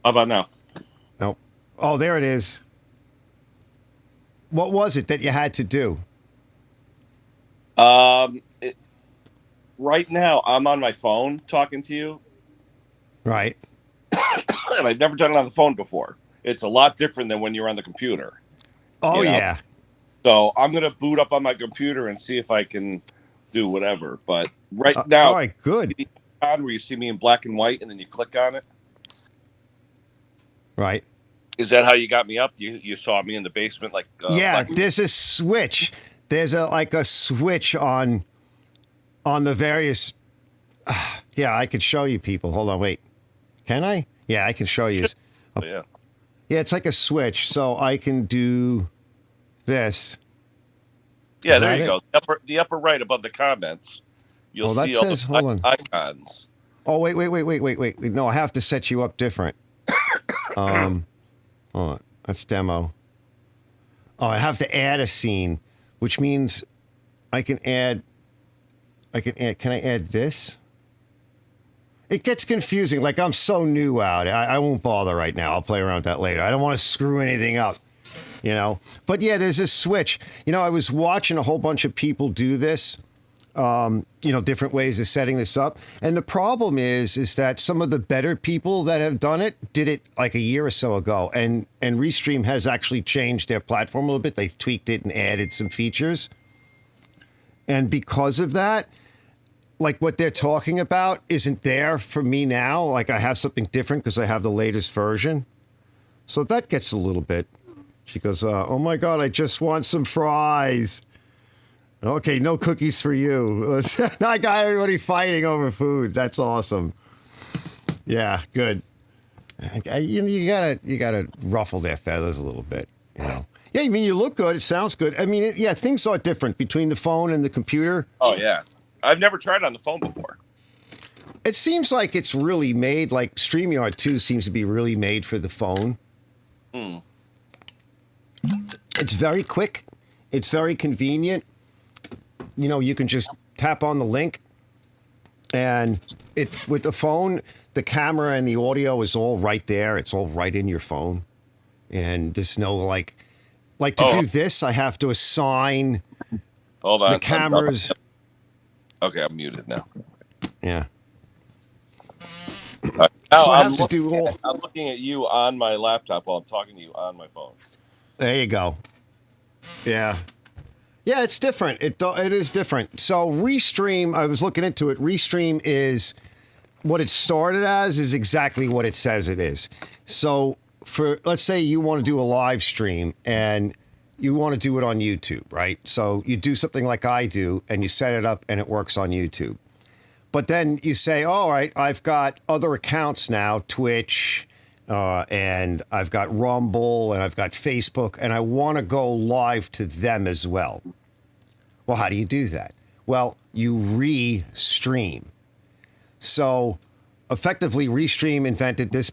How about now? Nope. Oh, there it is. What was it that you had to do? It, right now I'm on my phone talking to you, Right. and I've never done it on the phone before. It's a lot different than when you're on the computer, Oh, you know. yeah. So I'm gonna boot up on my computer and see if I can do whatever. But right All now, right, good. where you see me in black and white, and then you click on it. Right. Is that how you got me up? You saw me in the basement, like Yeah, black. there's a switch. There's a switch on the various. Yeah, I could show you people. Hold on, wait. Can I? Yeah, I can show you. Yeah. Yeah, it's like a switch, so I can do this. Yeah, Is there that you it? go. The upper right above the comments, you'll Oh, that see all the says. Hold on. icons. Oh, wait. No, I have to set you up different. Hold on. That's demo. Oh, I have to add a scene, which means I can add. I can add. Can I add this? It gets confusing. Like I'm so new out. I won't bother right now. I'll play around with that later. I don't want to screw anything up, you know. But yeah, there's this switch. You know, I was watching a whole bunch of people do this. You know, different ways of setting this up. And the problem is that some of the better people that have done it did it like a year or so ago. And Restream has actually changed their platform a little bit. They've tweaked it and added some features. And because of that, like what they're talking about isn't there for me now. Like I have something different because I have the latest version. So that gets a little bit. She goes, oh my God, I just want some fries. Okay, no cookies for you. I got everybody fighting over food. That's awesome. Yeah, good. You gotta ruffle their feathers a little bit. You know. Yeah, I mean you look good. It sounds good. I mean, yeah, things are different between the phone and the computer. Oh yeah, I've never tried it on the phone before. It seems like it's really made. Like StreamYard 2 seems to be really made for the phone. Hmm. It's very quick. It's very convenient. You know, you can just tap on the link, and it with the phone, the camera and the audio is all right there. It's all right in your phone, and there's no like to Oh, do this. I have to assign hold the on. cameras. Okay, I'm muted now. Yeah. Now So I have to do all. I'm looking at you on my laptop while I'm talking to you on my phone. There you go. Yeah. Yeah, it's different. It is different. So Restream, I was looking into it. Restream is what it started as is exactly what it says it is. So for let's say you want to do a live stream and you want to do it on YouTube, right? So you do something like I do and you set it up and it works on YouTube. But then you say, all right, I've got other accounts now, Twitch, and I've got Rumble and I've got Facebook, and I want to go live to them as well. Well, how do you do that? Well, you re-stream. So effectively, Restream invented this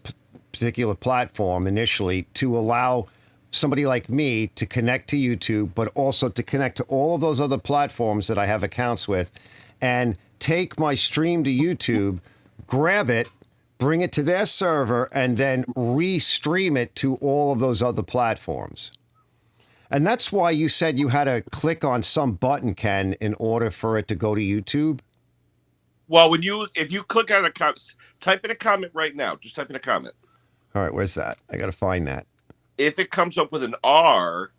particular platform initially to allow somebody like me to connect to YouTube, but also to connect to all of those other platforms that I have accounts with and take my stream to YouTube, grab it, bring it to their server, and then re-stream it to all of those other platforms. And that's why you said you had to click on some button, Ken, in order for it to go to YouTube. Well, if you click on a comment, type in a comment right now. Just type in a comment. All right, where's that? I got to find that. If it comes up with an R,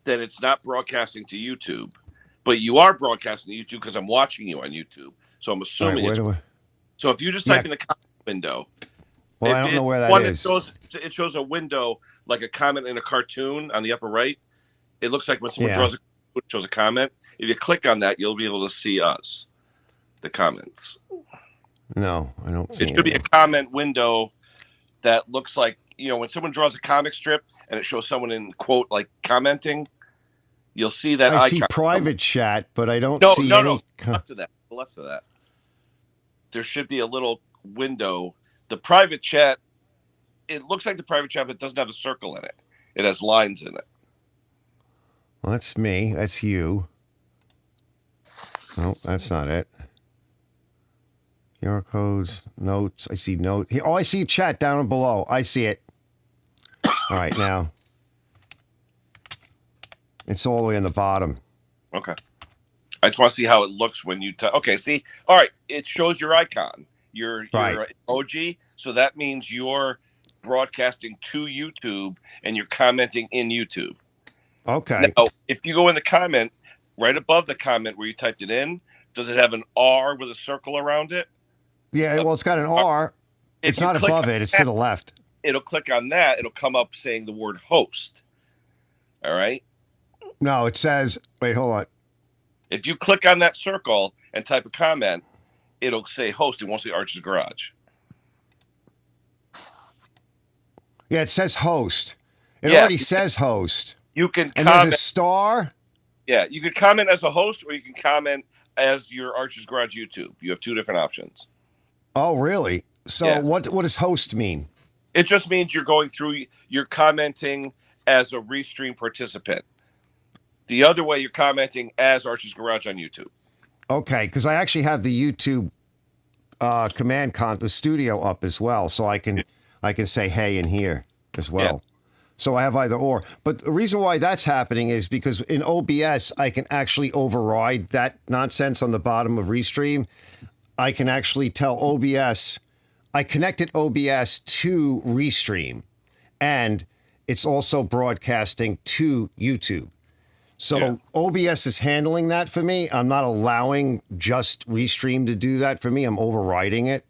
then it's not broadcasting to YouTube. But you are broadcasting to YouTube because I'm watching you on YouTube. So I'm All right, assuming where it's. do I? So if you just Yeah. type in the comment window, Well, I if don't know it's where that one that is. shows a window like a comment in a cartoon on the upper right, it looks like when someone Yeah. draws it shows a comment. If you click on that, you'll be able to see us, the comments. No, I don't see It should be a anything. comment window that looks like, when someone draws a comic strip and it shows someone in quote like commenting, you'll see that I see icon. private chat, but I don't No, see no, no. any. Left of that. Left of that. There should be a little window. The private chat. It looks like the private chat, but it doesn't have a circle in it. It has lines in it. Well, that's me. That's you. No, that's not it. QR codes, notes. I see note. Oh, I see chat down below. I see it. All right, now it's all the way in the bottom. Okay. I just want to see how it looks when you okay, see? All right, it shows your icon, your emoji, so that means you're broadcasting to YouTube and you're commenting in YouTube. Okay. Now, if you go in the comment, right above the comment where you typed it in, does it have an R with a circle around it? Yeah, well, it's got an R. It's not above it. It's to the left. It'll click on that. It'll come up saying the word host. All right? No, it says, wait, hold on. If you click on that circle and type a comment, it'll say host. It won't say Arch's Garage. Yeah, it says host. It already says host. You can and comment. There's a star? Yeah, you can comment as a host or you can comment as your Arch's Garage YouTube. You have two different options. Oh, really? So what does host mean? It just means you're commenting as a Restream participant. The other way, you're commenting as Arch's Garage on YouTube. Okay, because I actually have the YouTube command the studio up as well, so I can say hey in here as well. Yeah. So I have either or. But the reason why that's happening is because in OBS, I can actually override that nonsense on the bottom of Restream. I can actually tell OBS, I connected OBS to Restream, and it's also broadcasting to YouTube. So OBS is handling that for me. I'm not allowing just Restream to do that for me. I'm overriding it.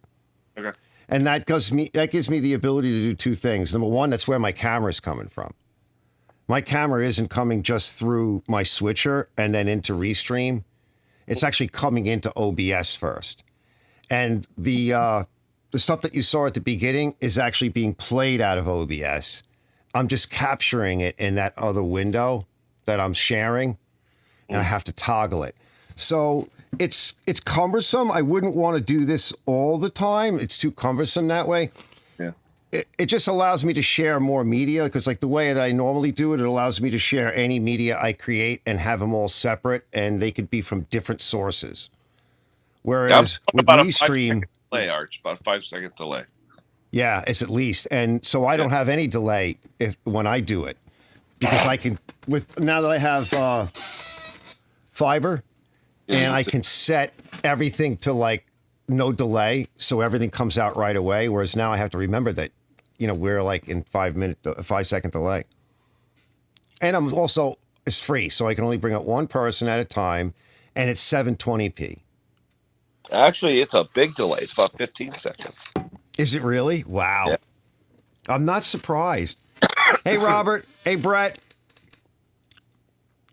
Okay. And that gives me the ability to do two things. Number one, that's where my camera is coming from. My camera isn't coming just through my switcher and then into Restream. It's actually coming into OBS first. And the stuff that you saw at the beginning is actually being played out of OBS. I'm just capturing it in that other window that I'm sharing, and I have to toggle it. So it's cumbersome. I wouldn't want to do this all the time. It's too cumbersome that way. Yeah. It just allows me to share more media because like the way that I normally do it, it allows me to share any media I create and have them all separate, and they could be from different sources. Whereas with Restream, delay, Arch, about a 5-second delay. Yeah, it's at least. And so I don't have any delay when I do it. Because I can, now that I have fiber, and I can set everything to like no delay, so everything comes out right away. Whereas now I have to remember that, we're like in 5-second delay. And I'm also, it's free, so I can only bring up one person at a time, and it's 720p. Actually, it's a big delay. It's about 15 seconds. Is it really? Wow. Yeah. I'm not surprised. Hey, Robert. Hey, Brett.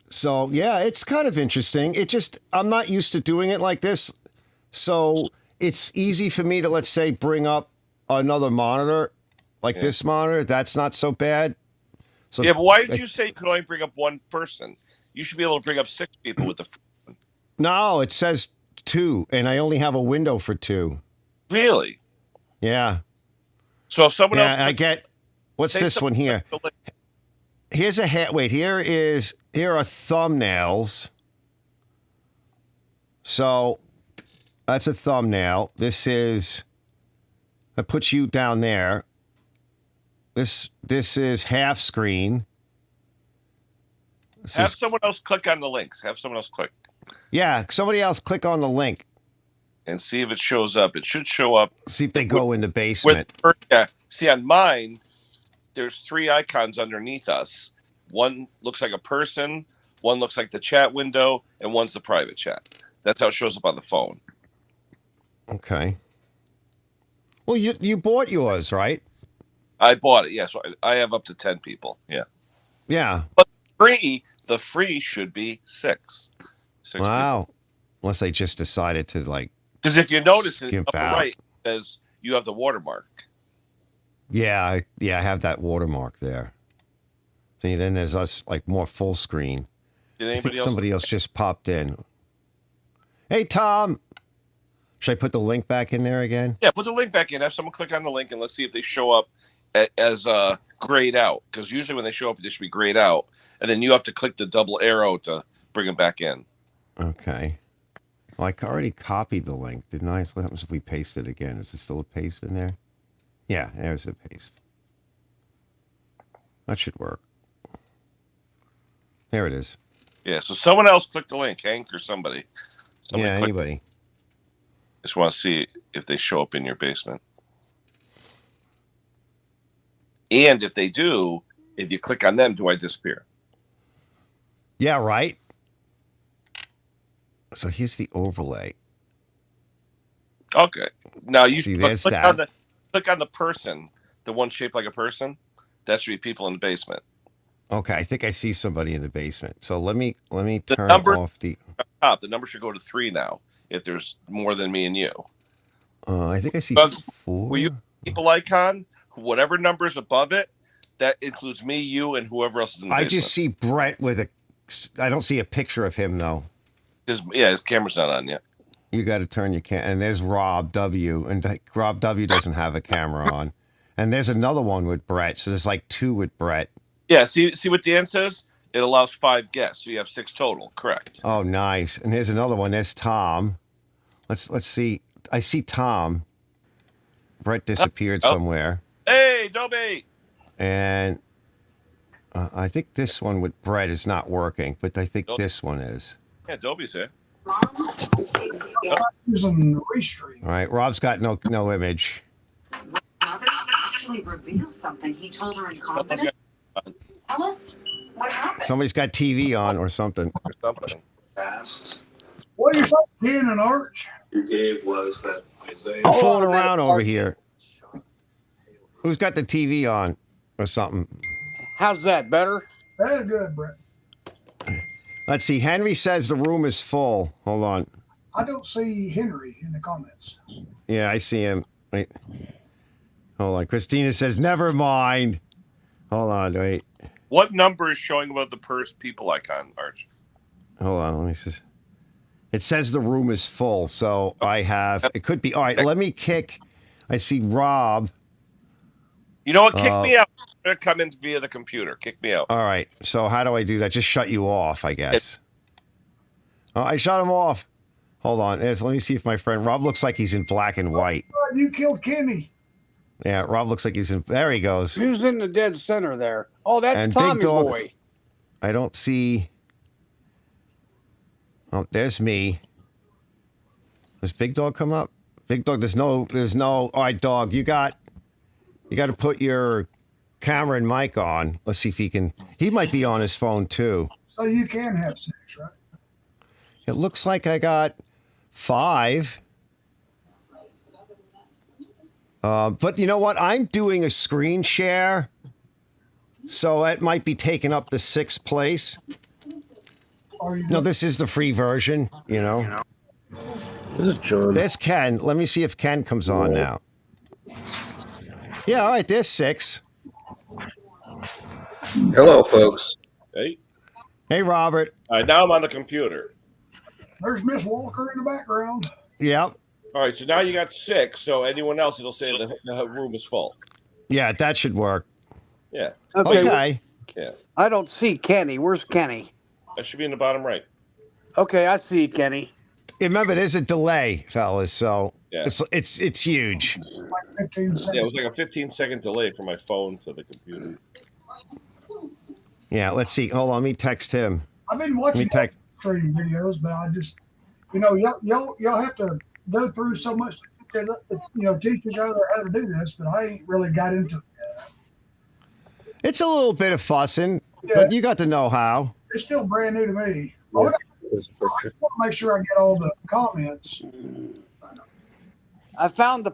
So, yeah, it's kind of interesting. I'm not used to doing it like this. So it's easy for me to, let's say, bring up another monitor, like this monitor. That's not so bad. So but why did you say you could only bring up one person? You should be able to bring up 6 people with the phone. No, it says 2, and I only have a window for 2. Really? Yeah. So if someone else... I get... What's this one here? Here's a hat. Wait, here are thumbnails. So that's a thumbnail. This is, that puts you down there. This is half screen. Have someone else click on the links. Have someone else click. Yeah, somebody else click on the link. And see if it shows up. It should show up. See if they go in the basement. See, on mine, there's 3 icons underneath us. One looks like a person, one looks like the chat window, and one's the private chat. That's how it shows up on the phone. Okay. Well, you bought yours, right? I bought it, yes. Yeah, so I have up to 10 people, yeah. Yeah. But the free should be 6. 6 wow. People. Unless they just decided to, like, because if you notice, it skimp up out. Right, it says you have the watermark. Yeah, I have that watermark there. See, then there's us like more full screen. Did anybody else? Somebody else just popped in. Hey, Tom. Should I put the link back in there again? Yeah, put the link back in. Have someone click on the link and let's see if they show up as grayed out. Because usually when they show up, they should be grayed out, and then you have to click the double arrow to bring them back in. Okay. Well, I already copied the link, didn't I? So what happens if we paste it again? Is there still a paste in there? Yeah, there's a paste. That should work. There it is. Yeah, so someone else clicked the link, Hank or somebody. Yeah, anybody. Just want to see if they show up in your basement. And if they do, if you click on them, do I disappear? Yeah, right. So here's the overlay. Okay. Now you see, click on the person, the one shaped like a person. That should be people in the basement. Okay, I think I see somebody in the basement. So let me turn off the top. The number should go to 3 now. If there's more than me and you. I think I see 4. Will you people icon? Whatever number's above it, that includes me, you, and whoever else is in the basement. I just see Brett with a. I don't see a picture of him though. His camera's not on yet. You got to turn your and there's Rob W. And Rob W. doesn't have a camera on. And there's another one with Brett. So there's like 2 with Brett. Yeah. See what Dan says? It allows 5 guests, so you have 6 total. Correct. Oh, nice. And here's another one. There's Tom. Let's see. I see Tom. Brett disappeared somewhere. Hey, Dobie. And I think this one with Brett is not working, but I think this one is. Yeah, Dobie's here. Using Restream. All right, Rob's got no image. Mother actually revealed something he told her in confidence. Tell us what happened. Somebody's got TV on or something. What you say, Ken and Arch? You gave was that Isaiah. I'm fooling around over here. Who's got the TV on or something? How's that, better? That is good, Brett. Let's see. Henry says the room is full. Hold on. I don't see Henry in the comments. Yeah, I see him. Wait. Hold on. Christina says, never mind. Hold on. Wait. What number is showing above the people icon, Arch? Hold on. Let me see. It says the room is full. So I have, it could be. All right. Let me kick. I see Rob. You know what? Kick me out. I'm going to come in via the computer. Kick me out. All right. So how do I do that? Just shut you off, I guess. Oh, I shut him off. Hold on. Let me see if my friend Rob looks like he's in black and white. You killed Kenny. Yeah, Rob looks like he's in. There he goes. Who's in the dead center there? Oh, that's Tommy boy. I don't see. Oh, there's me. Does Big Dog come up? Big Dog, there's no. All right, Dog, you got to put your camera and mic on. Let's see if he can. He might be on his phone too. So you can have 6, right? It looks like I got 5. But you know what? I'm doing a screen share, so it might be taking up the 6th place. No, this is the free version, you know. This is John. There's Ken. Let me see if Ken comes on now. Yeah, all right, there's 6. Hello, folks. Hey. Hey, Robert. All right, now I'm on the computer. There's Miss Walker in the background. Yep. All right, so now you got 6. So anyone else, it'll say the room is full. Yeah, that should work. Yeah. Okay. Yeah. I don't see Kenny. Where's Kenny? That should be in the bottom right. Okay, I see Kenny. Remember, there's a delay, fellas, so yeah. it's huge. Like 15 seconds. Yeah, it was like a 15-second delay from my phone to the computer. Yeah, let's see. Hold on, let me text him. I've been watching stream videos, but I just, y'all have to go through so much to, teach each other how to do this, but I ain't really got into it yet. It's a little bit of fussing, but you got to know how. It's still brand new to me. I want to make sure I get all the comments. I found the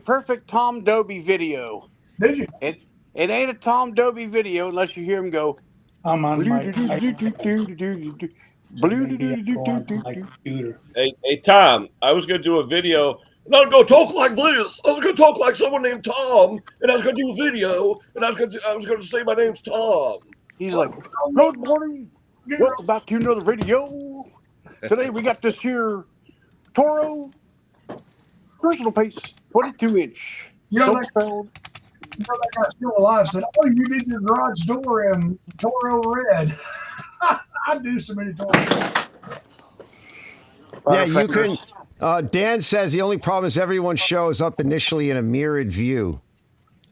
perfect Tom Dobie video. Did you? It ain't a Tom Dobie video unless you hear him go. I'm on my computer. Hey, Tom, I was going to do a video. And I was going to talk like this. I was going to talk like someone named Tom, and I was going to do a video, and I was going to say my name's Tom. He's like, good morning. Welcome back to another video. Today we got this here Toro personal pace 22-inch. That guy's still alive said, oh, you did your garage door in Toro red. I do so many Toros. Yeah, you Butterfingers. can. Dan says the only problem is everyone shows up initially in a mirrored view.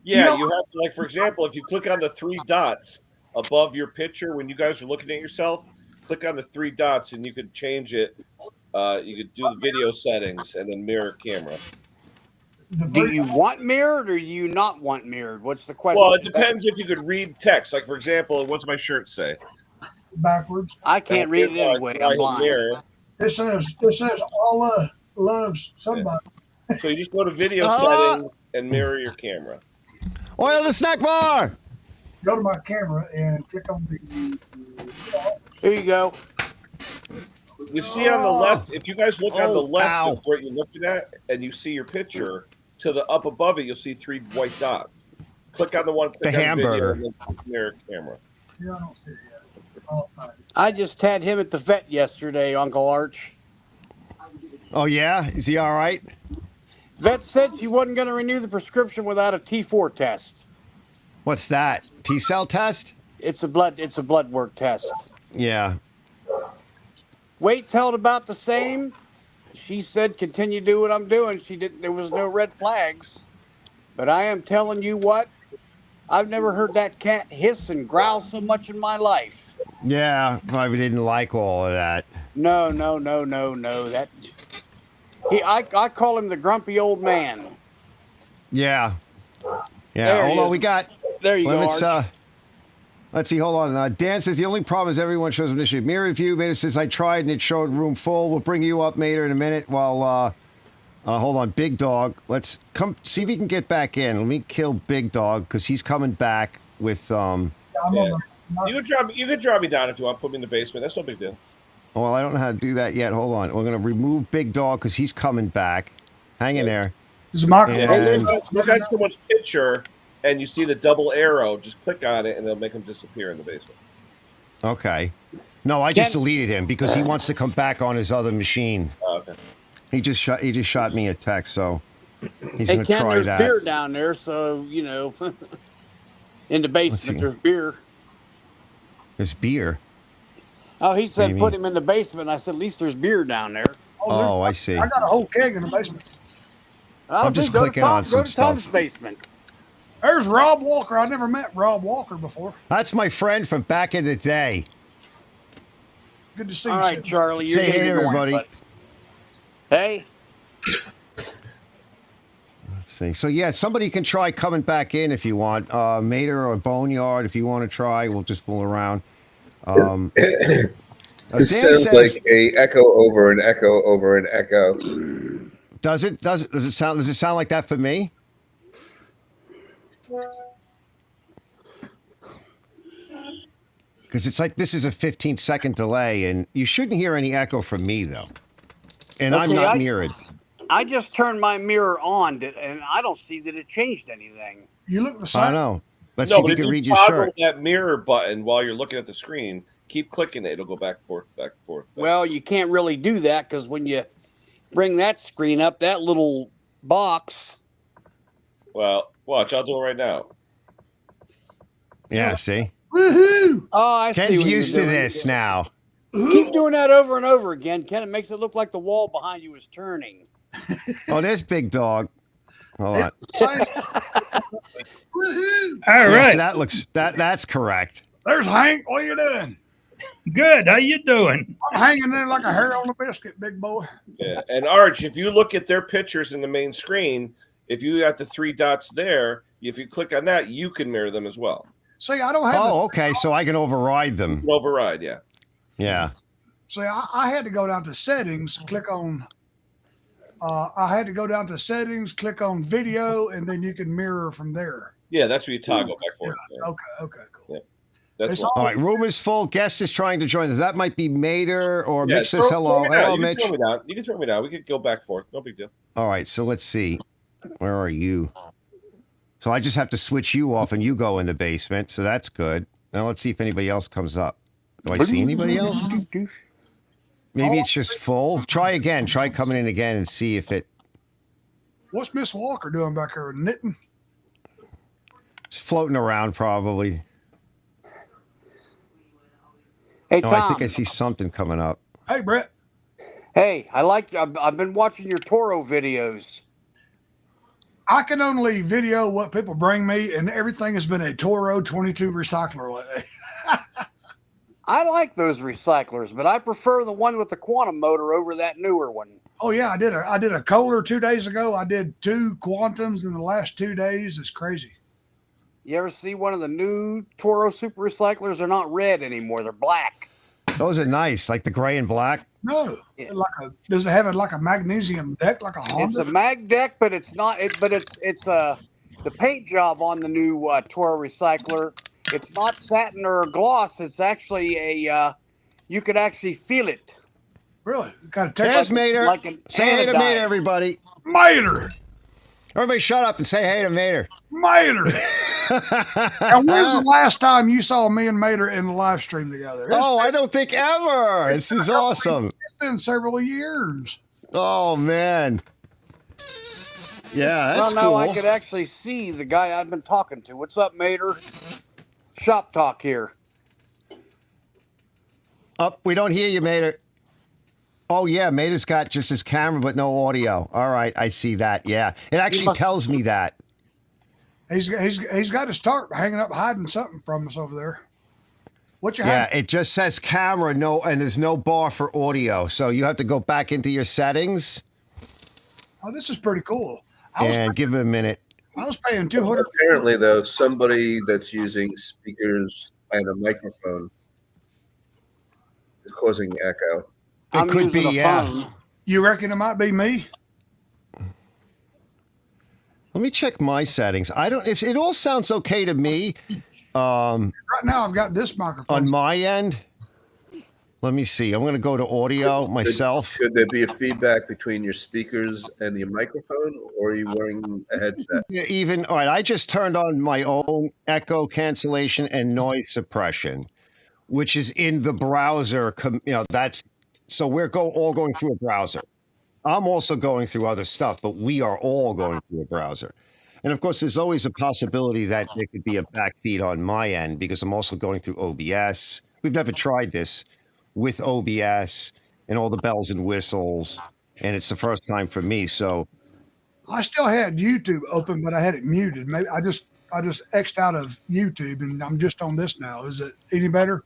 Yeah, you have to, like, for example, if you click on the three dots above your picture when you guys are looking at yourself, click on the three dots and you could change it. You could do the video settings and then mirror camera. Do you want mirrored or do you not want mirrored? What's the question? Well, it depends if you could read text. Like, for example, what's my shirt say? backwards. I can't read it anyway. I'm blind. Mirror. It says all loves somebody. So you just go to video settings and mirror your camera. Oil the snack bar. Go to my camera and click on the. Here you go. You see on the left, if you guys look on the left ow. of where you're looking at and you see your picture, to the up above it, you'll see three white dots. Click on the one, click The on hamburger. Video, and then mirror camera. Yeah, I don't see it yet. I'll find it. I just had him at the vet yesterday, Uncle Arch. Oh yeah, is he all right? Vet said she wasn't going to renew the prescription without a T4 test. What's that? T-cell test? It's a blood work test. Yeah. Weight held about the same. She said, continue to do what I'm doing. There was no red flags. But I am telling you what, I've never heard that cat hiss and growl so much in my life. Yeah, probably didn't like all of that. No. I call him the grumpy old man. Yeah. Yeah. There he Hold on, is. we got. There you go, Arch. Let's see. Hold on. Dan says the only problem is everyone shows an issue. Mirror view. Mater says I tried and it showed room full. We'll bring you up, Mater, in a minute. While hold on, Big Dog. Let's come see if he can get back in. Let me kill Big Dog because he's coming back with I'm Yeah. on You could drop me down if you want. Put me in the basement. That's no big deal. Well, I don't know how to do that yet. Hold on. We're gonna remove Big Dog because he's coming back. Hang in there. Is my And- Look at someone's picture and you see the double arrow. Just click on it and it'll make him disappear in the basement. Okay. No, I just deleted him because he wants to come back on his other machine. Oh, okay. He just shot me a text, so he's Hey, gonna Ken, try there's that. beer down there, so, you know, in the see. basement there's beer. There's beer. Oh, he do you said put mean? him in the basement. I said, at least there's beer down there. Oh, I see. I got a whole keg in the basement. I I'm just go to clicking on some Go to Tom's stuff. basement. There's Rob Walker. I never met Rob Walker before. That's my friend from back in the day. Good to see All you. right, Sid. Charlie. You're Say hey, getting annoying, everybody. buddy. Hey. Let's see. So yeah, somebody can try coming back in if you want. Mater or Boneyard, if you want to try, we'll just fool around. Dan This sounds says- like a echo over an echo over an echo. Does it sound like that for me? Because it's like this is a 15-second delay, and you shouldn't hear any echo from me though. And I'm Okay, not mirrored. I just turned my mirror on, and I don't see that it changed anything. You look the same. I know. Let's No, see if but you if can you read your toggle shirt. that mirror button while you're looking at the screen, keep clicking it. It'll go back and forth, back and forth. Well, you can't really do that because when you bring that screen up, that little box. Well, watch. I'll do it right now. Yeah, see? Woohoo! Oh, I see. Ken's what you're used to doing. this now. Keep doing that over and over again, Ken. It makes it look like the wall behind you is turning. Oh, there's Big Dog. Hold on. Same. Woohoo! All Yeah, right. so that looks that's correct. There's Hank. What you doing? Good. How you doing? I'm hanging there like a hair on a biscuit, big boy. Yeah. And Arch, if you look at their pictures in the main screen, if you got the three dots there, if you click on that, you can mirror them as well. See, I don't have. Oh, okay. So I can override them. Override, yeah. Yeah. See, I had to go down to settings, click on. I had to go down to settings, click on video, and then you can mirror from there. Yeah, that's where you toggle back and forth. Yeah. Okay, cool. That's It's what, All right. Room is full. Guest is trying to join us. That might be Mater or yeah, Mitch says hello. me down. Hello, You Mitch. can throw me down. You can throw me down. We could go back and forth. No big deal. All right. So let's see. Where are you? So I just have to switch you off and you go in the basement. So that's good. Now let's see if anybody else comes up. Do I see anybody else? Maybe it's just full. Try again. Try coming in again and see if it. What's Miss Walker doing back there? Knitting? It's floating around probably. Hey, No, Tom. I think I see something coming up. Hey, Brett. Hey, I've been watching your Toro videos. I can only video what people bring me, and everything has been a Toro 22 recycler lately. I like those recyclers, but I prefer the one with the quantum motor over that newer one. Oh yeah, I did a Kohler 2 days ago. I did 2 Quantums in the last 2 days. It's crazy. You ever see one of the new Toro super recyclers? They're not red anymore; they're black. Those are nice, like the gray and black. No, Yeah. does it have like a magnesium deck, like a It's Honda? a mag deck, but it's not. It's the paint job on the new Toro recycler. It's not satin or gloss. It's actually a. You could actually feel it. Really? Got a There's text Mater. like an Say hey to anodized. Mater, everybody. Mater. Everybody shut up and say hey to Mater. Mater. And when's the last time you saw me and Mater in the live stream together? I don't think ever. This is awesome. It's been several years. Oh, man. Yeah, that's Well, now cool. I could actually see the guy I've been talking to. What's up, Mater? Shop talk here. We don't hear you, Mater. Oh, yeah, Mater's got just his camera but no audio. All right, I see that. Yeah, it actually tells me that. He's got to start hanging up, hiding something from us over there. What you Yeah, have? it just says camera, and there's no bar for audio. So you have to go back into your settings Oh, this is pretty cool. and give him a minute. I was paying 200. Apparently, though, somebody that's using speakers and a microphone is causing echo. I'm could using be, a yeah. phone. You reckon it might be me? Let me check my settings. I don't. If it all sounds okay to me, Right now, I've got this microphone. on my end. Let me see. I'm going to go to audio myself. Could there be a feedback between your speakers and your microphone, or are you wearing a headset? Even all right. I just turned on my own echo cancellation and noise suppression, which is in the browser. That's so we're all going through a browser. I'm also going through other stuff, but we are all going through a browser. And of course, there's always a possibility that there could be a backfeed on my end because I'm also going through OBS. We've never tried this with OBS and all the bells and whistles, and it's the first time for me. So I still had YouTube open, but I had it muted. Maybe I just X'd out of YouTube, and I'm just on this now. Is it any better?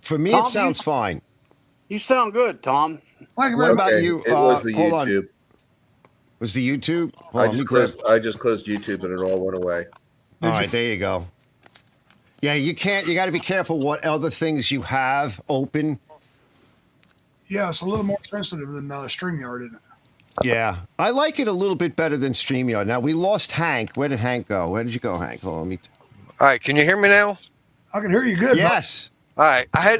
for me, Tom, it sounds fine. You sound good, Tom. Thank you What very about much. you? It was the hold on. YouTube. Was the YouTube? Hold I on, let me just grab- closed YouTube and it all went away. All right, there you go. Yeah, you can't. You got to be careful what other things you have open. Yeah, it's a little more sensitive than StreamYard, isn't it? Yeah, I like it a little bit better than StreamYard. Now we lost Hank. Where did Hank go? Where did you go, Hank? Hold on, let me. All right, can you hear me now? I can hear you good. Yes. All right, I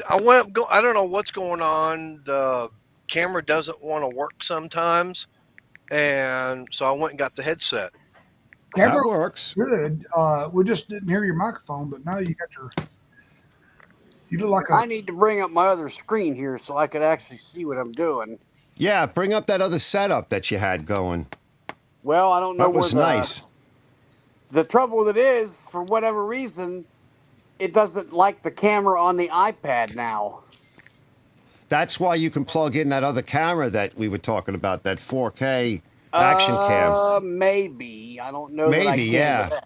don't know what's going on. The camera doesn't want to work sometimes, and so I went and got the headset. Camera That works. good. We just didn't hear your microphone, but now you got your. You look like I a. need to bring up my other screen here so I could actually see what I'm doing. Yeah, bring up that other setup that you had going. Well, I don't know That was where nice. the trouble with it is, for whatever reason, it doesn't like the camera on the iPad now. That's why you can plug in that other camera that we were talking about, that 4K action cam. Maybe. I don't know. that I Maybe, can, yeah. but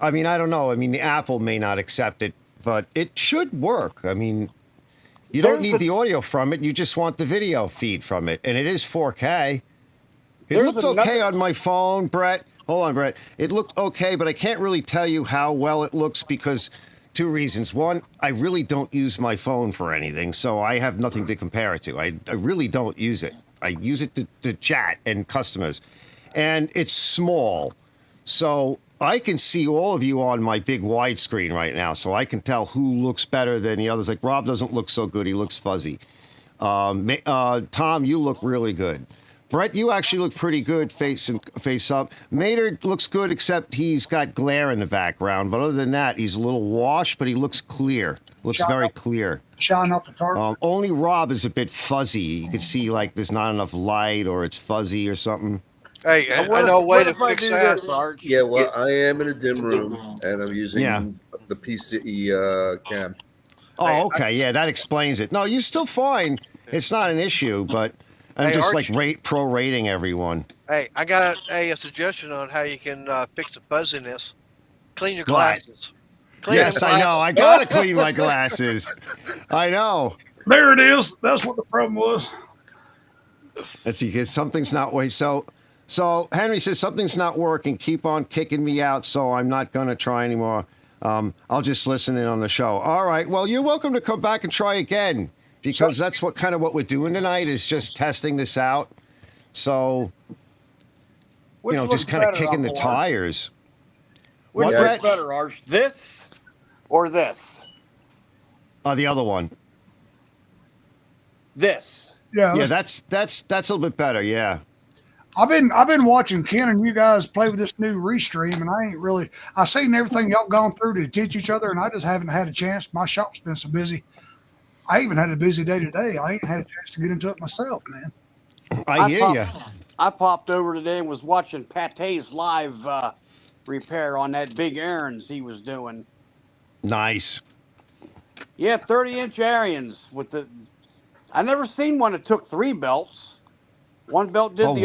I mean, I don't know. I mean, the Apple may not accept it, but it should work. I mean, you don't There's need the audio from it. You just want the video feed from it. And it is 4K. It There's looked okay another- on my phone, Brett. Hold on, Brett. It looked okay, but I can't really tell you how well it looks because two reasons. One, I really don't use my phone for anything, so I have nothing to compare it to. I really don't use it. I use it to chat and customers. And it's small. So I can see all of you on my big widescreen right now, so I can tell who looks better than the others. Like Rob doesn't look so good; he looks fuzzy. Tom, you look really good. Brett, you actually look pretty good face up. Mater looks good, except he's got glare in the background. But other than that, he's a little washed, but he looks clear. Looks very clear. Shine up the target. Only Rob is a bit fuzzy. You can see like there's not enough light, or it's fuzzy or something. Hey, I know a way to What if I fix do that. this, Arch? Yeah, well, I am in a dim room and I'm using Yeah. the PC cam. Oh, okay. Yeah, that explains it. No, you're still fine. It's not an issue, but I'm Hey, just Arch. like prorating everyone. Hey, I got a suggestion on how you can fix the fuzziness. Clean your What? glasses. Clean Yes, them I know. glasses. I gotta clean my glasses. I know. There it is. That's what the problem was. Let's see, because something's not working. So Henry says something's not working. Keep on kicking me out, so I'm not gonna try anymore. I'll just listen in on the show. All right. Well, you're welcome to come back and try again, because that's what we're doing tonight is just testing this out. So Which just looks kind of better, kicking the Uncle Art? tires. Which What, looks Brett? better, Arch? This or this? The other one. This. Yeah, Yeah, that's a little bit better. Yeah. I've been watching Ken and you guys play with this new Restream, and I've seen everything y'all gone through to teach each other, and I just haven't had a chance. My shop's been so busy. I even had a busy day today. I ain't had a chance to get into it myself, man. I hear you. I popped over today and was watching Pate's live repair on that big errands he was doing. Nice. Yeah, 30-inch Arians with the. I never seen one that took 3 belts. One belt did one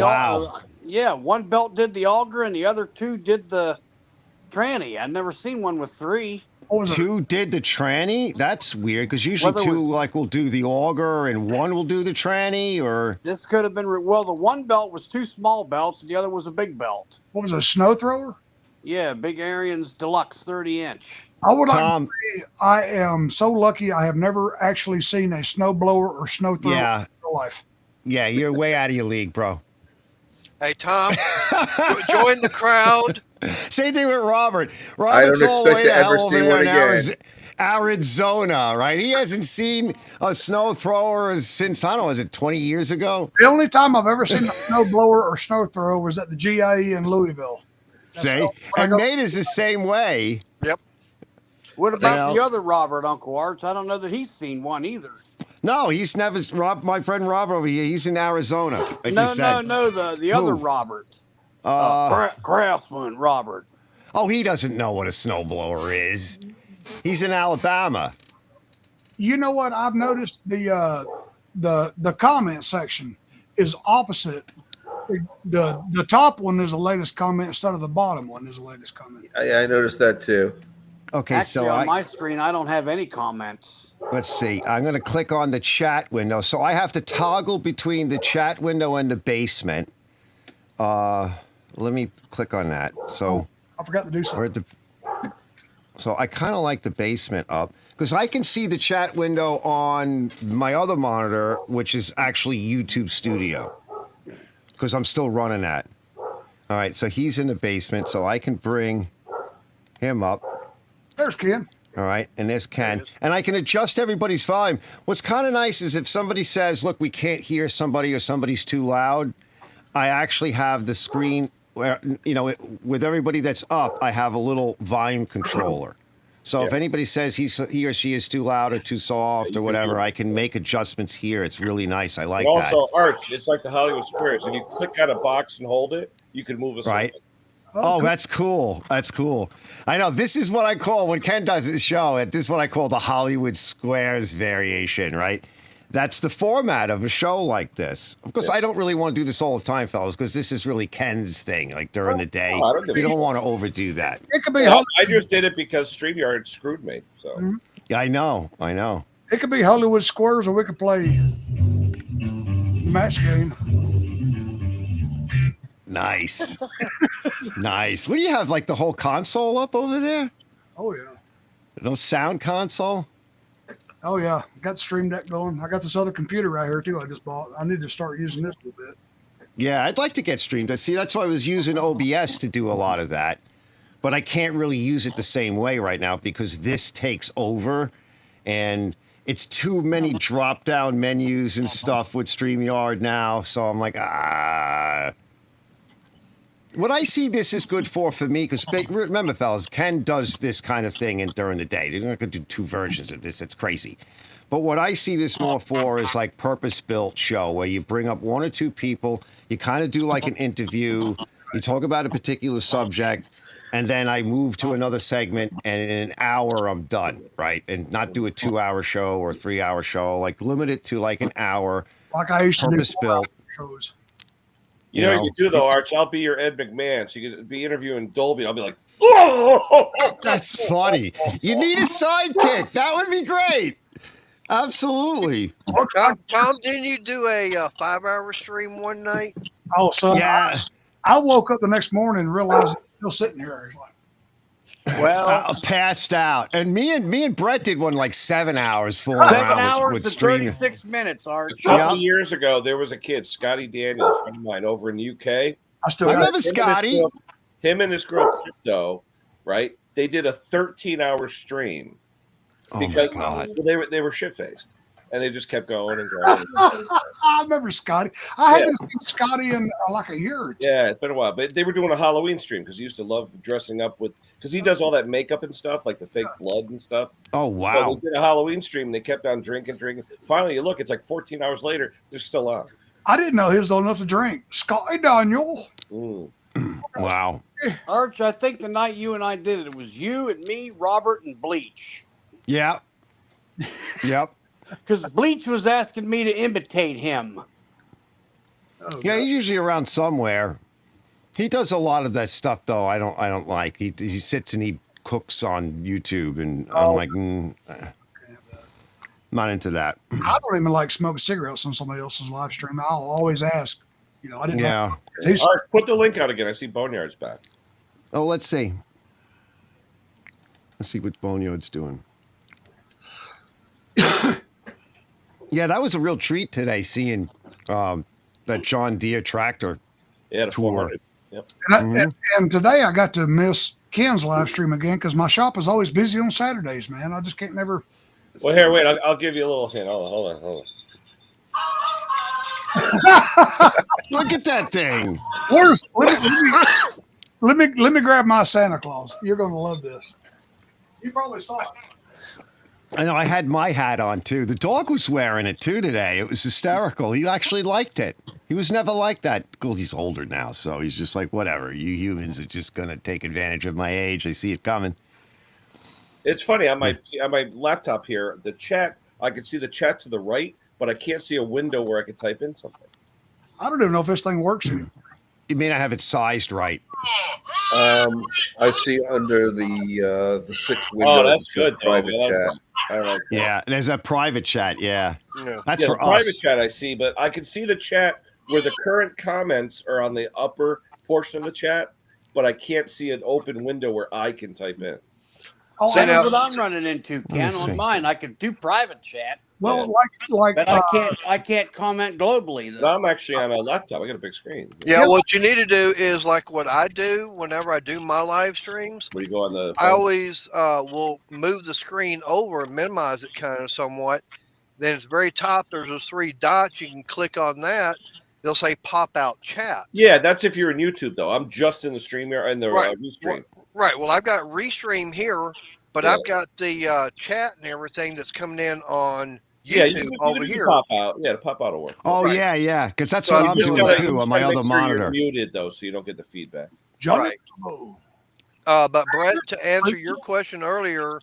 belt did the auger and the other 2 did the tranny. I've never seen one with 3. 2 did the tranny? That's weird, because usually 2 will do the auger and 1 will do the tranny, or... This could have been... Well, the one belt was 2 small belts and the other was a big belt. What was it, a snow thrower? Yeah, Big Arians Deluxe 30-inch. I would like to say I am so lucky I have never actually seen a snow blower or snow thrower in my life. Yeah, you're way out of your league, bro. Hey, Tom, join the crowd. Same thing with Robert. I don't all the way expect to ever hell see over one there in again. Arizona, right? He hasn't seen a snow thrower since, I don't know, is it 20 years ago? The only time I've ever seen a snow blower or snow thrower was at the GIE in Louisville. See? And Nate is the same way. Yep. What about the other Robert, Uncle Arch? I don't know that he's seen one either. No, he's never. My friend Robert over here, he's in Arizona. The other Robert. Craftsman Robert. Oh, he doesn't know what a snowblower is. He's in Alabama. You know what? I've noticed the comment section is opposite. The top one is the latest comment instead of the bottom one is the latest comment. I noticed that too. Okay, actually, on my screen, I don't have any comments. Let's see. I'm going to click on the chat window. So I have to toggle between the chat window and the basement. Let me click on that. So I forgot to do something. So I kind of like the basement up because I can see the chat window on my other monitor, which is actually YouTube Studio, because I'm still running that. All right, so he's in the basement, so I can bring him up. There's Ken. All right, and there's Ken. And I can adjust everybody's volume. What's kind of nice is if somebody says, look, we can't hear somebody or somebody's too loud, I actually have the screen where, with everybody that's up, I have a little volume controller. So if anybody says he or she is too loud or too soft or whatever, I can make adjustments here. It's really nice. I like that. Also, Arch, it's like the Hollywood Squares. If you click on a box and hold it, you can move it. Right. Oh, that's cool. That's cool. I know. This is what I call, when Ken does his show, this is what I call the Hollywood Squares variation, right? That's the format of a show like this. Of course, I don't really want to do this all the time, fellas, because this is really Ken's thing, like during the day. You don't want to overdo that. It could be. I just did it because StreamYard screwed me. So Yeah, I know. It could be Hollywood Squares, or we could play match game. Nice. Nice. What do you have, like the whole console up over there? Oh, yeah. No sound console? Oh, yeah. Got the Stream Deck going. I got this other computer right here, too, I just bought. I need to start using this a little bit. Yeah, I'd like to get Stream Deck. See, that's why I was using OBS to do a lot of that. But I can't really use it the same way right now because this takes over. And it's too many drop-down menus and stuff with StreamYard now. So I'm like, What I see this is good for me, because remember, fellas, Ken does this kind of thing during the day. They're not going to do 2 versions of this. That's crazy. But what I see this more for is like purpose-built show where you bring up 1 or 2 people, you kind of do like an interview, you talk about a particular subject, and then I move to another segment, and in an hour I'm done, right? And not do a 2-hour show or 3-hour show, like limit it to like an hour, Like I used to do purpose built. shows. You know what you do though, Arch? I'll be your Ed McMahon. So you could be interviewing Dolby. I'll be like, oh, That's funny. You need a sidekick. That would be great. Absolutely. Tom, didn't you do a 5-hour stream one night? Oh, son, Yeah. I woke up the next morning and realized I'm still sitting here. It's like, Well, Passed out. And me and Brett did one like 7 hours fooling 7 around hours with and streaming. 36 minutes, Arch. A couple of years ago, there was a kid, Scotty Daniels, friend of mine over in the UK. I still I got remember Scotty. Him and his girl Crypto, right? They did a 13-hour stream because they were shit faced, and they just kept going and going. I remember Scotty. I haven't seen Scotty in like a year or two. Yeah, it's been a while, but they were doing a Halloween stream because he used to love dressing up with, because he does all that makeup and stuff, like the fake blood and stuff. Oh, wow. So they did a Halloween stream, and they kept on drinking. Finally, you look, it's like 14 hours later, they're still on. I didn't know he was old enough to drink. Scotty Daniel. Wow. Arch, I think the night you and I did it, it was you and me, Robert, and Bleach. Yeah. Yep. Because Bleach was asking me to imitate him. Oh, Yeah, he's usually around somewhere. He does a lot of that stuff, though. I don't like. He sits and he cooks on YouTube, and I'm like, not into that. I don't even like smoking cigarettes on somebody else's live stream. I'll always ask. You know, I didn't. Yeah. All right, put the link out again. I see Boneyard's back. Oh, let's see. Let's see what Boneyard's doing. Yeah, that was a real treat today, seeing that John Deere tractor tour. Yep. And today I got to miss Ken's live stream again because my shop is always busy on Saturdays, man. I just can't never. Well, here, wait. I'll give you a little hint. Hold on. Look at that thing. Where's let me grab my Santa Claus. You're gonna love this. You probably saw it. I know I had my hat on too. The dog was wearing it too today. It was hysterical. He actually liked it. He was never like that. Well, he's older now, so he's just like, whatever. You humans are just gonna take advantage of my age. I see it coming. It's funny on my laptop here. The chat, I can see the chat to the right, but I can't see a window where I can type in something. I don't even know if this thing works anymore. You may not have it sized right. I see under the 6 windows. Oh, that's good. Private chat. I like that. Yeah, there's a private chat. Yeah, that's for the private us. chat I see, but I can see the chat where the current comments are on the upper portion of the chat, but I can't see an open window where I can type in. Oh, that's what I'm running into, Ken. On mine, I can do private chat. Well, like, but I can't comment globally. Though. I'm actually on a laptop. I got a big screen. Yeah, what you need to do is like what I do whenever I do my live streams. Where you go on the phone? I always will move the screen over and minimize it kind of somewhat. Then at the very top, there's those 3 dots. You can click on that. It'll say pop out chat. Yeah, that's if you're in YouTube though. I'm just in the stream here and the Restream. Right. Well, I've got Restream here, but I've got the chat and everything that's coming in on YouTube over here. Pop out. Yeah, the pop out will work. Oh, yeah, because that's what I'm doing too on my other monitor. You're muted though, so you don't get the feedback. Right. But Brett, to answer your question earlier,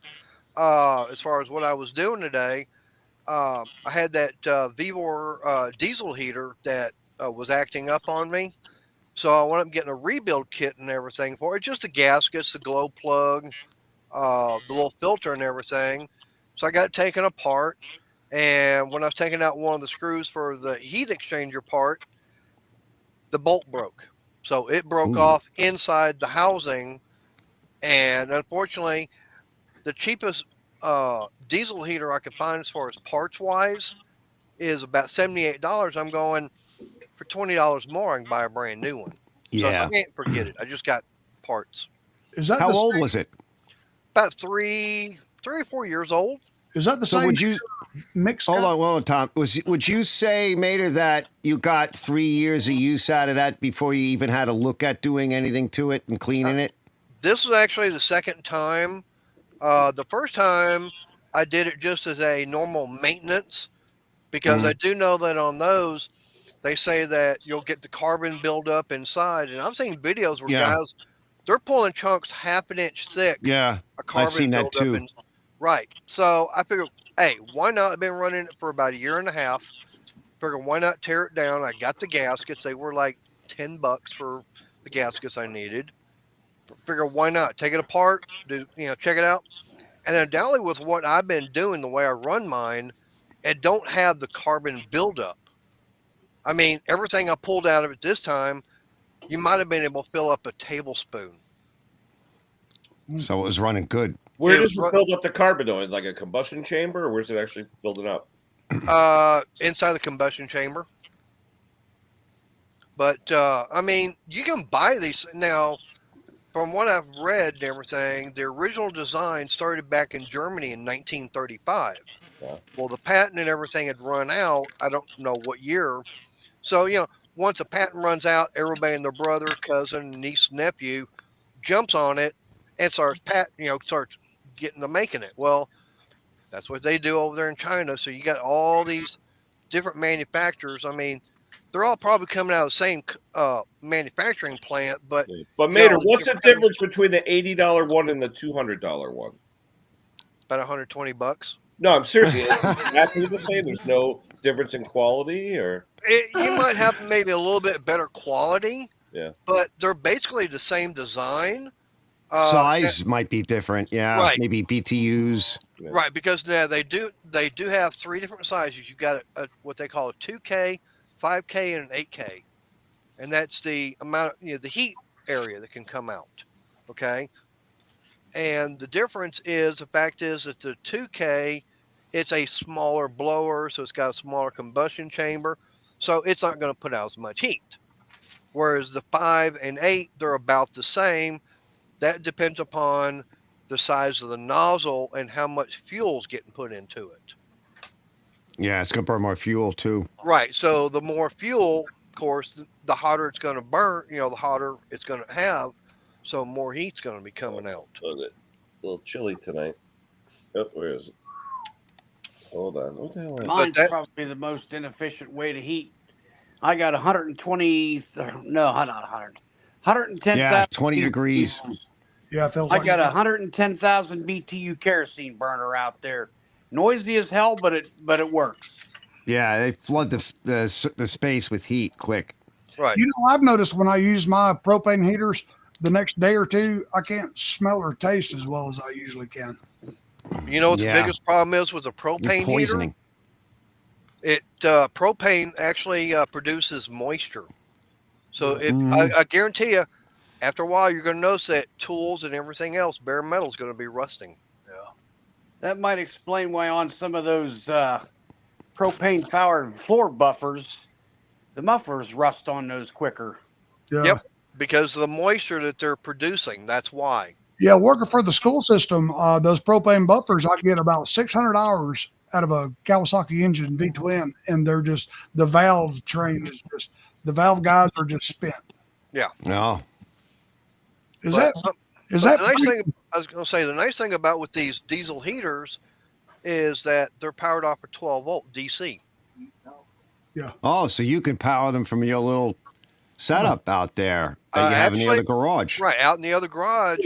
as far as what I was doing today, I had that Vivor diesel heater that was acting up on me. So I went up getting a rebuild kit and everything for it. Just the gaskets, the glow plug, the little filter and everything. So I got it taken apart. And when I was taking out one of the screws for the heat exchanger part, the bolt broke. So it broke off inside the housing. And unfortunately, the cheapest diesel heater I could find as far as parts wise is about $78. I'm going for $20 more. I can buy a brand new one. Yeah. So I can't forget it. I just got parts. Is that how old was it? About 3 or 4 years old. Is that the same? Would you mix? Hold on, Tom. Would you say, Mater, that you got 3 years of use out of that before you even had to look at doing anything to it and cleaning it? This was actually the second time. The first time I did it just as a normal maintenance, because I do know that on those, they say that you'll get the carbon buildup inside. And I've seen videos where guys, they're pulling chunks half an inch thick. Yeah, A carbon I've seen that buildup too. right. So I figured, hey, why not? I've been running it for about a year and a half. Figured, why not tear it down? I got the gaskets. They were like $10 for the gaskets I needed. Figure, why not? Take it apart, check it out. And undoubtedly with what I've been doing, the way I run mine, it don't have the carbon buildup. I mean, everything I pulled out of it this time, you might have been able to fill up a tablespoon. So it was running good. Where does it build up the carbon though? Like a combustion chamber, or where's it actually building up? Inside the combustion chamber. But I mean, you can buy these now. From what I've read and everything, the original design started back in Germany in 1935. Yeah. Well, the patent and everything had run out. I don't know what year. So, once a patent runs out, everybody and their brother, cousin, niece, nephew jumps on it and starts getting to making it. Well, that's what they do over there in China. So you got all these different manufacturers. I mean, they're all probably coming out of the same manufacturing plant, but Mater, what's the difference between the $80 one and the $200 one? About $120. No, I'm seriously. It's exactly the same. There's no difference in quality, or you might have maybe a little bit better quality. Yeah, but they're basically the same design. Size might be different. Yeah, right. Maybe BTUs. Right, because now they do have 3 different sizes. You got what they call a 2K, 5K, and an 8K, and that's the amount the heat area that can come out. Okay, and the difference is the fact is that the 2K, it's a smaller blower, so it's got a smaller combustion chamber, so it's not going to put out as much heat. Whereas the 5 and 8, they're about the same. That depends upon the size of the nozzle and how much fuel's getting put into it. Yeah, it's going to burn more fuel too. Right. So the more fuel, of course, the hotter it's going to burn, the hotter it's going to have. So more heat's going to be coming out. A little chilly tonight. Oh, where is it? Hold on. What the hell? Mine's probably the most inefficient way to heat. I got 120, no, not 100, 110,000. Yeah, 20 degrees. Yeah, I felt I like got 110,000 BTU kerosene burner out there. Noisy as hell, but it works. Yeah, they flood the space with heat quick. Right. I've noticed when I use my propane heaters, the next day or two, I can't smell or taste as well as I usually can. You know what the biggest problem is with a propane heater? Propane actually produces moisture. So I guarantee you, after a while, you're going to notice that tools and everything else, bare metal, is going to be rusting. Yeah. That might explain why on some of those propane-powered floor buffers, the mufflers rust on those quicker. Yeah. Yep, because of the moisture that they're producing. That's why. Yeah, working for the school system, those propane buffers, I get about 600 hours out of a Kawasaki engine V-twin, and they're just, the valve train is just, the valve guys are just spent. Yeah. No. Is that the nice thing? I was going to say the nice thing about with these diesel heaters is that they're powered off a 12-volt DC. Yeah. Oh, so you can power them from your little setup out there that you have in the other garage. Right, out in the other garage.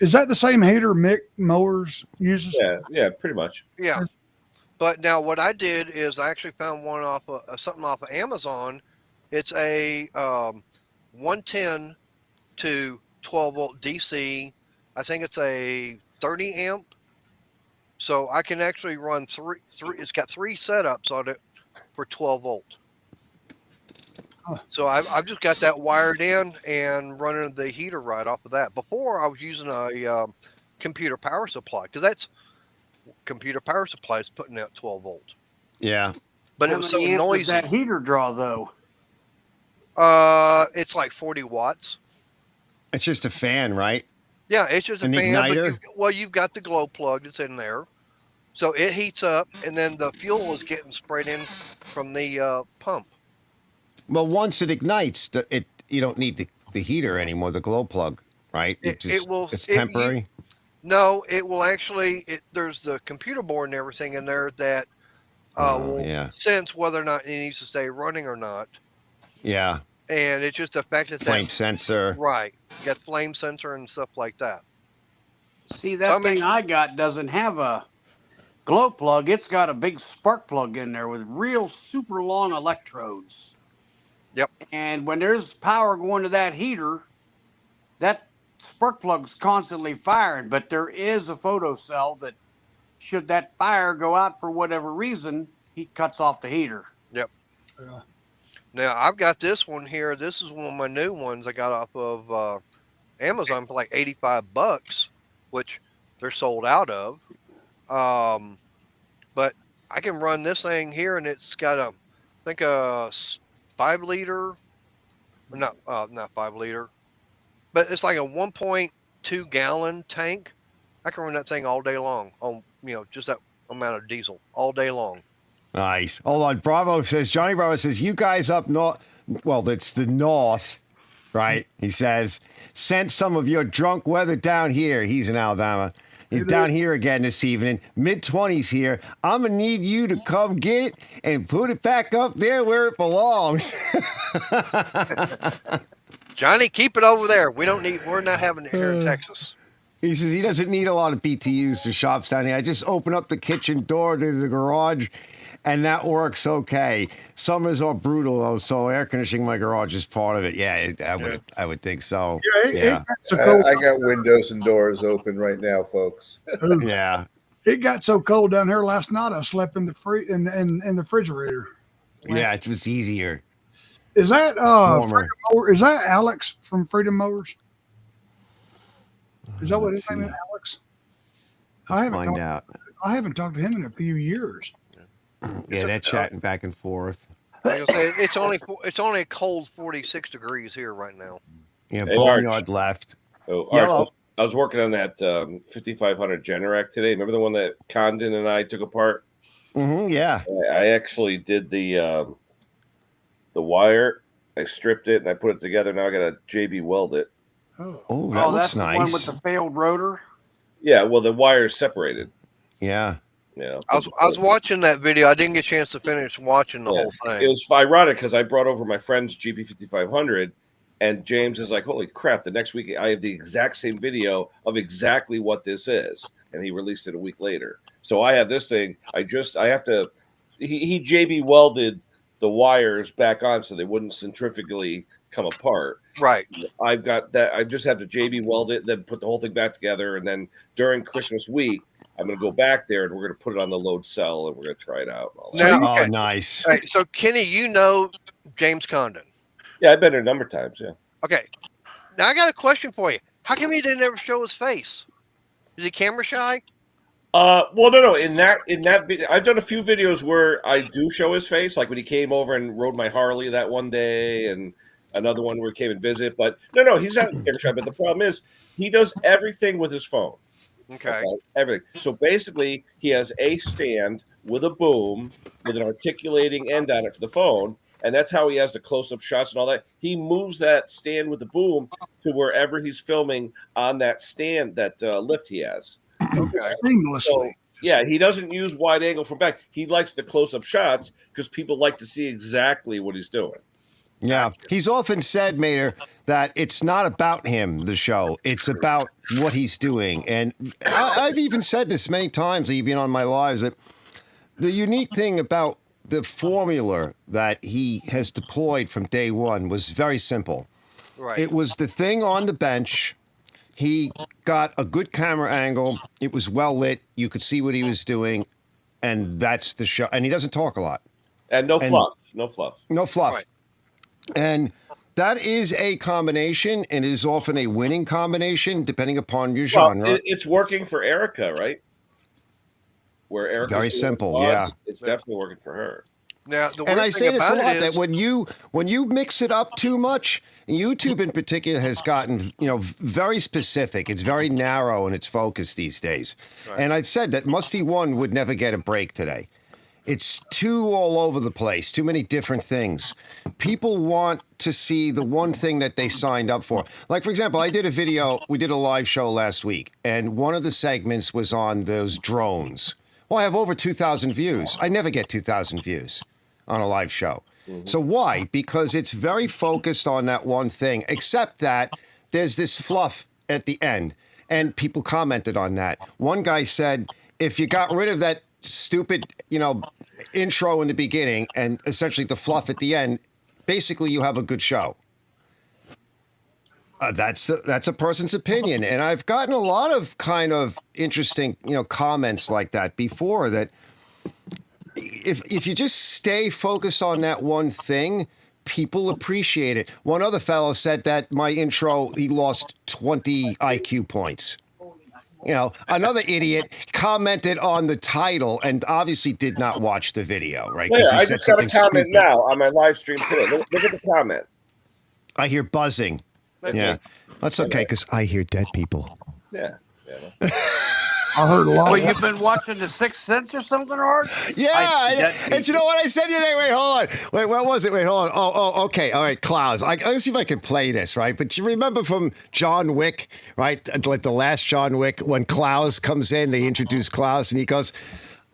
Is that the same heater Mick Mowers uses? Yeah, pretty much. Yeah. But now what I did is I actually found one off something off of Amazon. It's a 110 to 12-volt DC. I think it's a 30 amp. So I can actually run three. It's got 3 setups on it for 12 volt. So I've just got that wired in and running the heater right off of that. Before I was using a computer power supply, because that's computer power supply is putting out 12 volt. Yeah. But it was so noisy. Does that heater draw though? It's like 40 watts. It's just a fan, right? Yeah, it's just An a fan. igniter? But you've got the glow plug that's in there. So it heats up, and then the fuel is getting sprayed in from the pump. Well, once it ignites, you don't need the heater anymore, the glow plug, right? It's temporary. No, it will actually. There's the computer board and everything in there that will sense whether or not it needs to stay running or not. Yeah. and it's just the fact that Flame that sensor. right, you got flame sensor and stuff like that. See, that thing I got doesn't have a glow plug. It's got a big spark plug in there with real super long electrodes. Yep. And when there's power going to that heater, that spark plug's constantly firing. But there is a photo cell that, should that fire go out for whatever reason, he cuts off the heater. Yep. Now I've got this one here. This is one of my new ones I got off of Amazon for like $85, which they're sold out of. But I can run this thing here, and it's got I think a 5 liter, or not 5 liter, but it's like a 1.2 gallon tank. I can run that thing all day long on just that amount of diesel all day long. Nice. Hold on. Johnny Bravo says, you guys up north, well, that's the north, right? He says, sent some of your drunk weather down here. He's in Alabama. He's down here again this evening. Mid-20s here. I'm going to need you to come get it and put it back up there where it belongs. Johnny, keep it over there. We're not having it here in Texas. He says he doesn't need a lot of BTUs to shops down here. I just open up the kitchen door to the garage, and that works okay. Summers are brutal, though, so air conditioning my garage is part of it. Yeah, I would think so. Yeah, I got windows and doors open right now, folks. Yeah. It got so cold down here last night. I slept in the in the refrigerator. Yeah, it was easier. Is that is that Alex from Freedom Mowers? Is that what his name is, Alex? I haven't talked to him in a few years. Yeah, they're chatting back and forth. Like I say, it's only a cold 46 degrees here right now. Yeah, Boneyard left. Oh, Arch, I was working on that 5500 Generac today. Remember the one that Condon and I took apart? Mm-hmm, yeah. I actually did the wire. I stripped it and I put it together. Now I got to JB weld it. Oh, that looks that's nice. The one with the failed rotor. Yeah, well, the wire's separated. Yeah. Yeah. I was watching that video. I didn't get a chance to finish watching the whole thing. It was ironic because I brought over my friend's GP5500, and James is like, "Holy crap!" The next week I have the exact same video of exactly what this is, and he released it a week later. So I have this thing. I have to. He JB welded the wires back on so they wouldn't centrifugally come apart. Right. I've got that. I just have to JB weld it, then put the whole thing back together, and then during Christmas week, I'm going to go back there and we're going to put it on the load cell and we're going to try it out. Now, Oh, nice. Right, so Kenny, you know James Condon. Yeah, I've been there a number of times. Yeah. Okay. Now I got a question for you. How come he didn't ever show his face? Is he camera shy? Well, no. In that video, I've done a few videos where I do show his face, like when he came over and rode my Harley that one day, and another one where he came and visit. But no, he's not camera shy. But the problem is he does everything with his phone. Okay. Everything. So basically, he has a stand with a boom with an articulating end on it for the phone, and that's how he has the close-up shots and all that. He moves that stand with the boom to wherever he's filming on that stand, that lift he has. Okay. Seamlessly. So, yeah, he doesn't use wide angle from back. He likes the close-up shots because people like to see exactly what he's doing. Yeah, he's often said, Mater, that it's not about him, the show. It's about what he's doing. And I've even said this many times, even on my lives, that the unique thing about the formula that he has deployed from day one was very simple. Right. It was the thing on the bench. He got a good camera angle. It was well lit. You could see what he was doing. And that's the show. And he doesn't talk a lot. And no fluff. No fluff. No fluff. Right. And that is a combination, and it is often a winning combination, depending upon your genre. Well, it's working for Erica, right? Where Erica very simple, yeah. It's definitely working for her. Now, the and I weird say thing this a about lot, it that is, when you mix it up too much, YouTube in particular has gotten very specific. It's very narrow in its focus these days. Right. And I've said that Musty One would never get a break today. It's too all over the place, too many different things. People want to see the one thing that they signed up for. Like, for example, we did a live show last week, and one of the segments was on those drones. Well, I have over 2,000 views. I never get 2,000 views on a live show. So why? Because it's very focused on that one thing, except that there's this fluff at the end. And people commented on that. One guy said, if you got rid of that stupid, intro in the beginning and essentially the fluff at the end, basically you have a good show. That's a person's opinion, and I've gotten a lot of kind of interesting, comments like that before. That if you just stay focused on that one thing, people appreciate it. One other fellow said that my intro, he lost 20 IQ points. Another idiot commented on the title and obviously did not watch the video, right? Yeah, he I said just got a something comment stupid. now on my live stream today. Look at the comment. I hear buzzing. Yeah, that's okay because I hear dead people. Yeah. I heard a lot. Well, you've been watching The Sixth Sense or something, Art? Yeah, and you know what I said today? Wait, hold on. Wait, what was it? Wait, hold on. Oh, okay. All right, Klaus. Let's see if I can play this, right? But you remember from John Wick, right? Like the last John Wick, when Klaus comes in, they introduce Klaus, and he goes,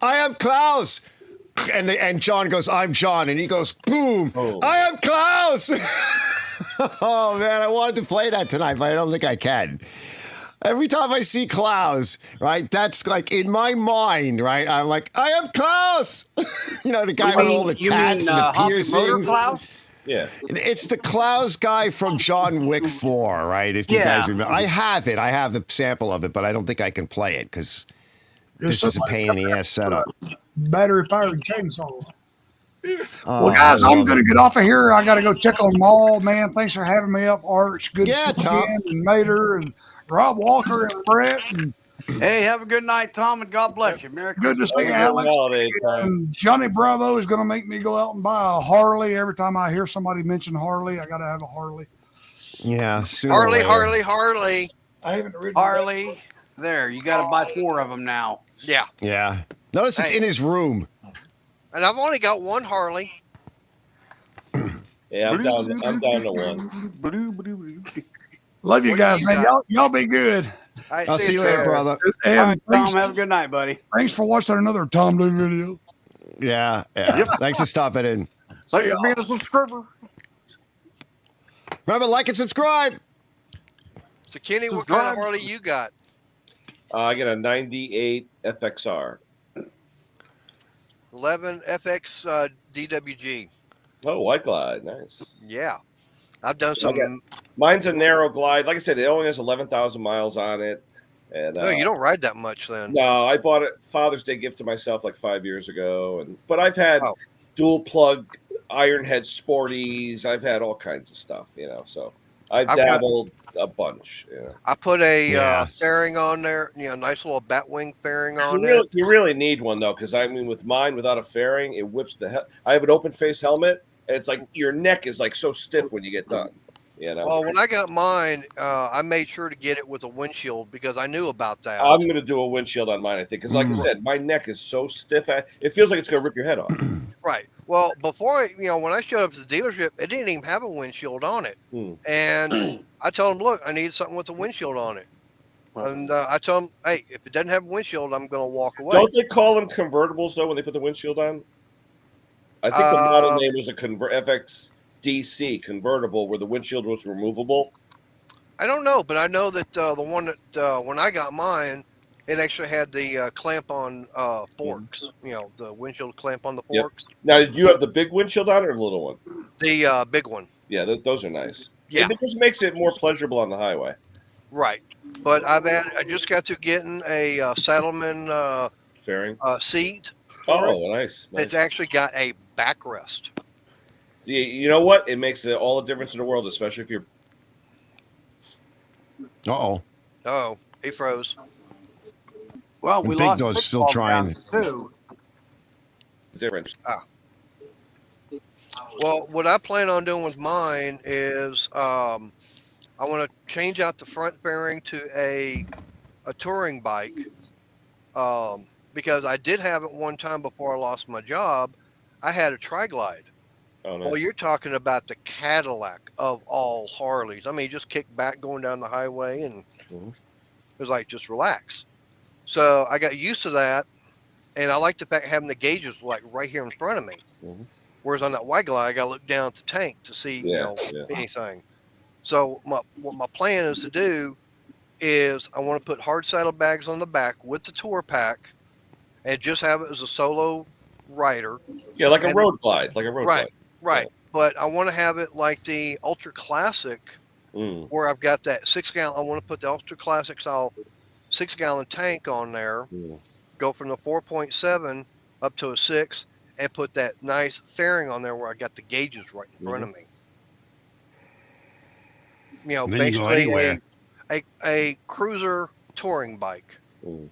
"I am Klaus." And John goes, "I'm John," and he goes, "Boom! I am Klaus." Oh man, I wanted to play that tonight, but I don't think I can. Every time I see Klaus, right, that's like in my mind, right? I'm like, I am Klaus. The guy with all the tats and the piercings. Klaus? Yeah. It's the Klaus guy from John Wick 4, right? If you guys remember. I have it. I have a sample of it, but I don't think I can play it because this is a pain in the ass setup. Battery powered chainsaw. Well, guys, I'm going to get off of here. I got to go check on Maul, man. Thanks for having me up, Art. It's good to see you Tom. again, and Mater and Rob Walker and Brett. And Hey, have a good night, Tom, and God bless you. Merry good to see Alex. And Johnny Bravo is going to make me go out and buy a Harley. Every time I hear somebody mention Harley, I got to have a Harley. Yeah. Harley. I haven't ridden Harley. There, you got to buy 4 of them now. Yeah. Yeah. Notice it's in his room. And I've only got one Harley. Yeah, I'm down to one. Love you guys, man. Y'all be good. I'll see you later, brother. And All right, Tom, have a good night, buddy. thanks for watching another Tom Blue video. Yeah. Thanks for stopping in. Thanks for being a subscriber. Remember, like and subscribe. So, Kenny, what kind of Harley you got? I get a 98 FXR. 11 FX DWG. Oh, White Glide. Nice. Yeah. I've done some. Mine's a narrow glide. Like I said, it only has 11,000 miles on it. And No, you don't ride that much then. No, I bought it Father's Day gift to myself like 5 years ago. But I've had dual plug Iron Head Sporties. I've had all kinds of stuff, so I've dabbled a bunch. I put a fairing on there, nice little Batwing fairing on there. You really need one though, because with mine without a fairing, it whips the hell. I have an open face helmet, and it's like your neck is like so stiff when you get done. Well, when I got mine, I made sure to get it with a windshield because I knew about that. I'm going to do a windshield on mine, I think, because like I said, my neck is so stiff. It feels like it's going to rip your head off. Right. Well, before, when I showed up to the dealership, it didn't even have a windshield on it. And I told them, look, I need something with a windshield on it. And I told them, hey, if it doesn't have a windshield, I'm going to walk away. Don't they call them convertibles, though, when they put the windshield on? I think the model name was a FXDC convertible where the windshield was removable. I don't know, but I know that the one that when I got mine, it actually had the clamp on forks. The windshield clamp on the forks. Yep. Now, did you have the big windshield on or the little one? The big one. Yeah, those are nice. Yeah, it just makes it more pleasurable on the highway. Right, but I just got through getting a Saddleman fairing seat. Oh, nice. It's actually got a backrest. You know what? It makes all the difference in the world, especially if you're. Oh, he froze. Well, we Big lost Dog's still trying. Too. Difference. Well, what I plan on doing with mine is I want to change out the front fairing to a touring bike because I did have it one time before I lost my job. I had a Tri-Glide. Oh, nice. Well, you're talking about the Cadillac of all Harleys. I mean, you just kick back going down the highway and it was like, just relax. So I got used to that. And I like the fact having the gauges like right here in front of me. Whereas on that white glide, I got to look down at the tank to see anything. So what my plan is to do is I want to put hard saddlebags on the back with the tour pack, and just have it as a solo rider. Yeah, like a road glide, Right. Yeah. But I want to have it like the Ultra Classic, where I've got that 6 gallon. I want to put the Ultra Classic style 6 gallon tank on there. Go from the 4.7 up to a 6, and put that nice fairing on there where I got the gauges right in front of me. You know, basically a cruiser touring bike. And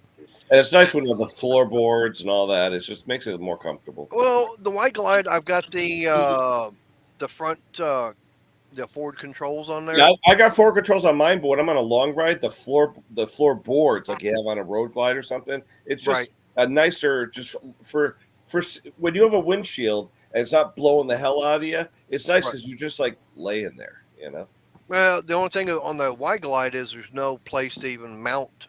it's nice when you have the floorboards and all that. It just makes it more comfortable. Well, the white glide, I've got the front the forward controls on there. Yeah, I got forward controls on mine, but when I'm on a long ride, the floorboards like you have on a road glide or something, it's just a nicer, just for when you have a windshield and it's not blowing the hell out of you. It's nice because you're just like laying there, you know. Well, the only thing on the white glide is there's no place to even mount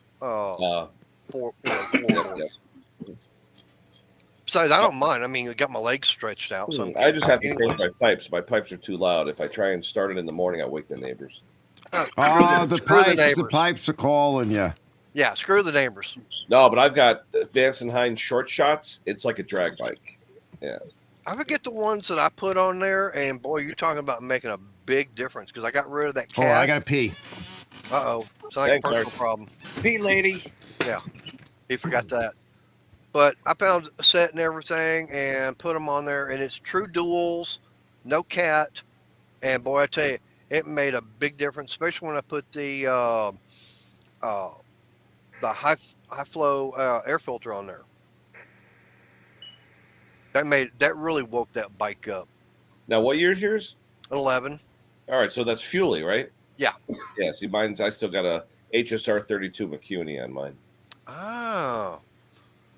Besides, I don't mind. I mean, I got my legs stretched out. So I just have to change my pipes. My pipes are too loud. If I try and start it in the morning, I wake the neighbors. The pipes are calling you. Yeah, screw the neighbors. No, but I've got Vance and Hines short shots. It's like a drag bike. Yeah. I forget the ones that I put on there, and boy, you're talking about making a big difference because I got rid of that cat. Oh, I gotta pee. It's like a personal problem. Pee lady. Yeah, he forgot that. But I found a set and everything and put them on there, and it's true duals, no cat, and boy, I tell you, it made a big difference, especially when I put the high flow air filter on there. That really woke that bike up. Now, what year's yours? 11. All right, so that's Fuelie, right? Yeah. Yeah. See, mine's. I still got a HSR 32 McCuney on mine. Oh.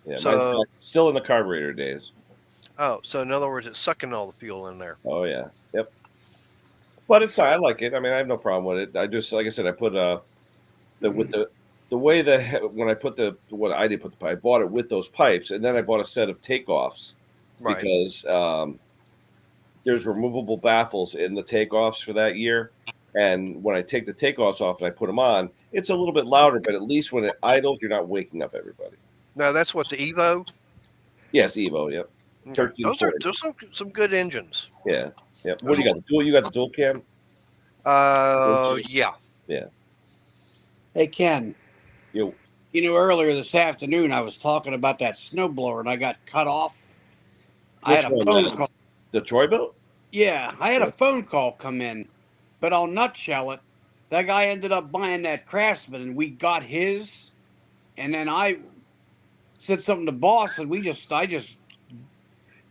Yeah, so, mine's still in the carburetor days. Oh, so in other words, it's sucking all the fuel in there. Oh yeah, yep. But it's I like it. I mean, I have no problem with it. I just, like I said, I put the way when I put I bought it with those pipes, and then I bought a set of takeoffs because there's removable baffles in the takeoffs for that year. And when I take the takeoffs off and I put them on, it's a little bit louder, but at least when it idles, you're not waking up everybody. No, that's what the Evo. Yes, Evo. Yep. Those are some good engines. Yeah. Yeah. What do you got? The dual? You got the dual cam? Yeah. Yeah. Hey Ken. You know, earlier this afternoon I was talking about that snowblower and I got cut off. I had a phone call. The Troy built? Yeah, I had a phone call come in, but I'll nutshell it. That guy ended up buying that Craftsman, and we got his, and then I said something to boss, and I just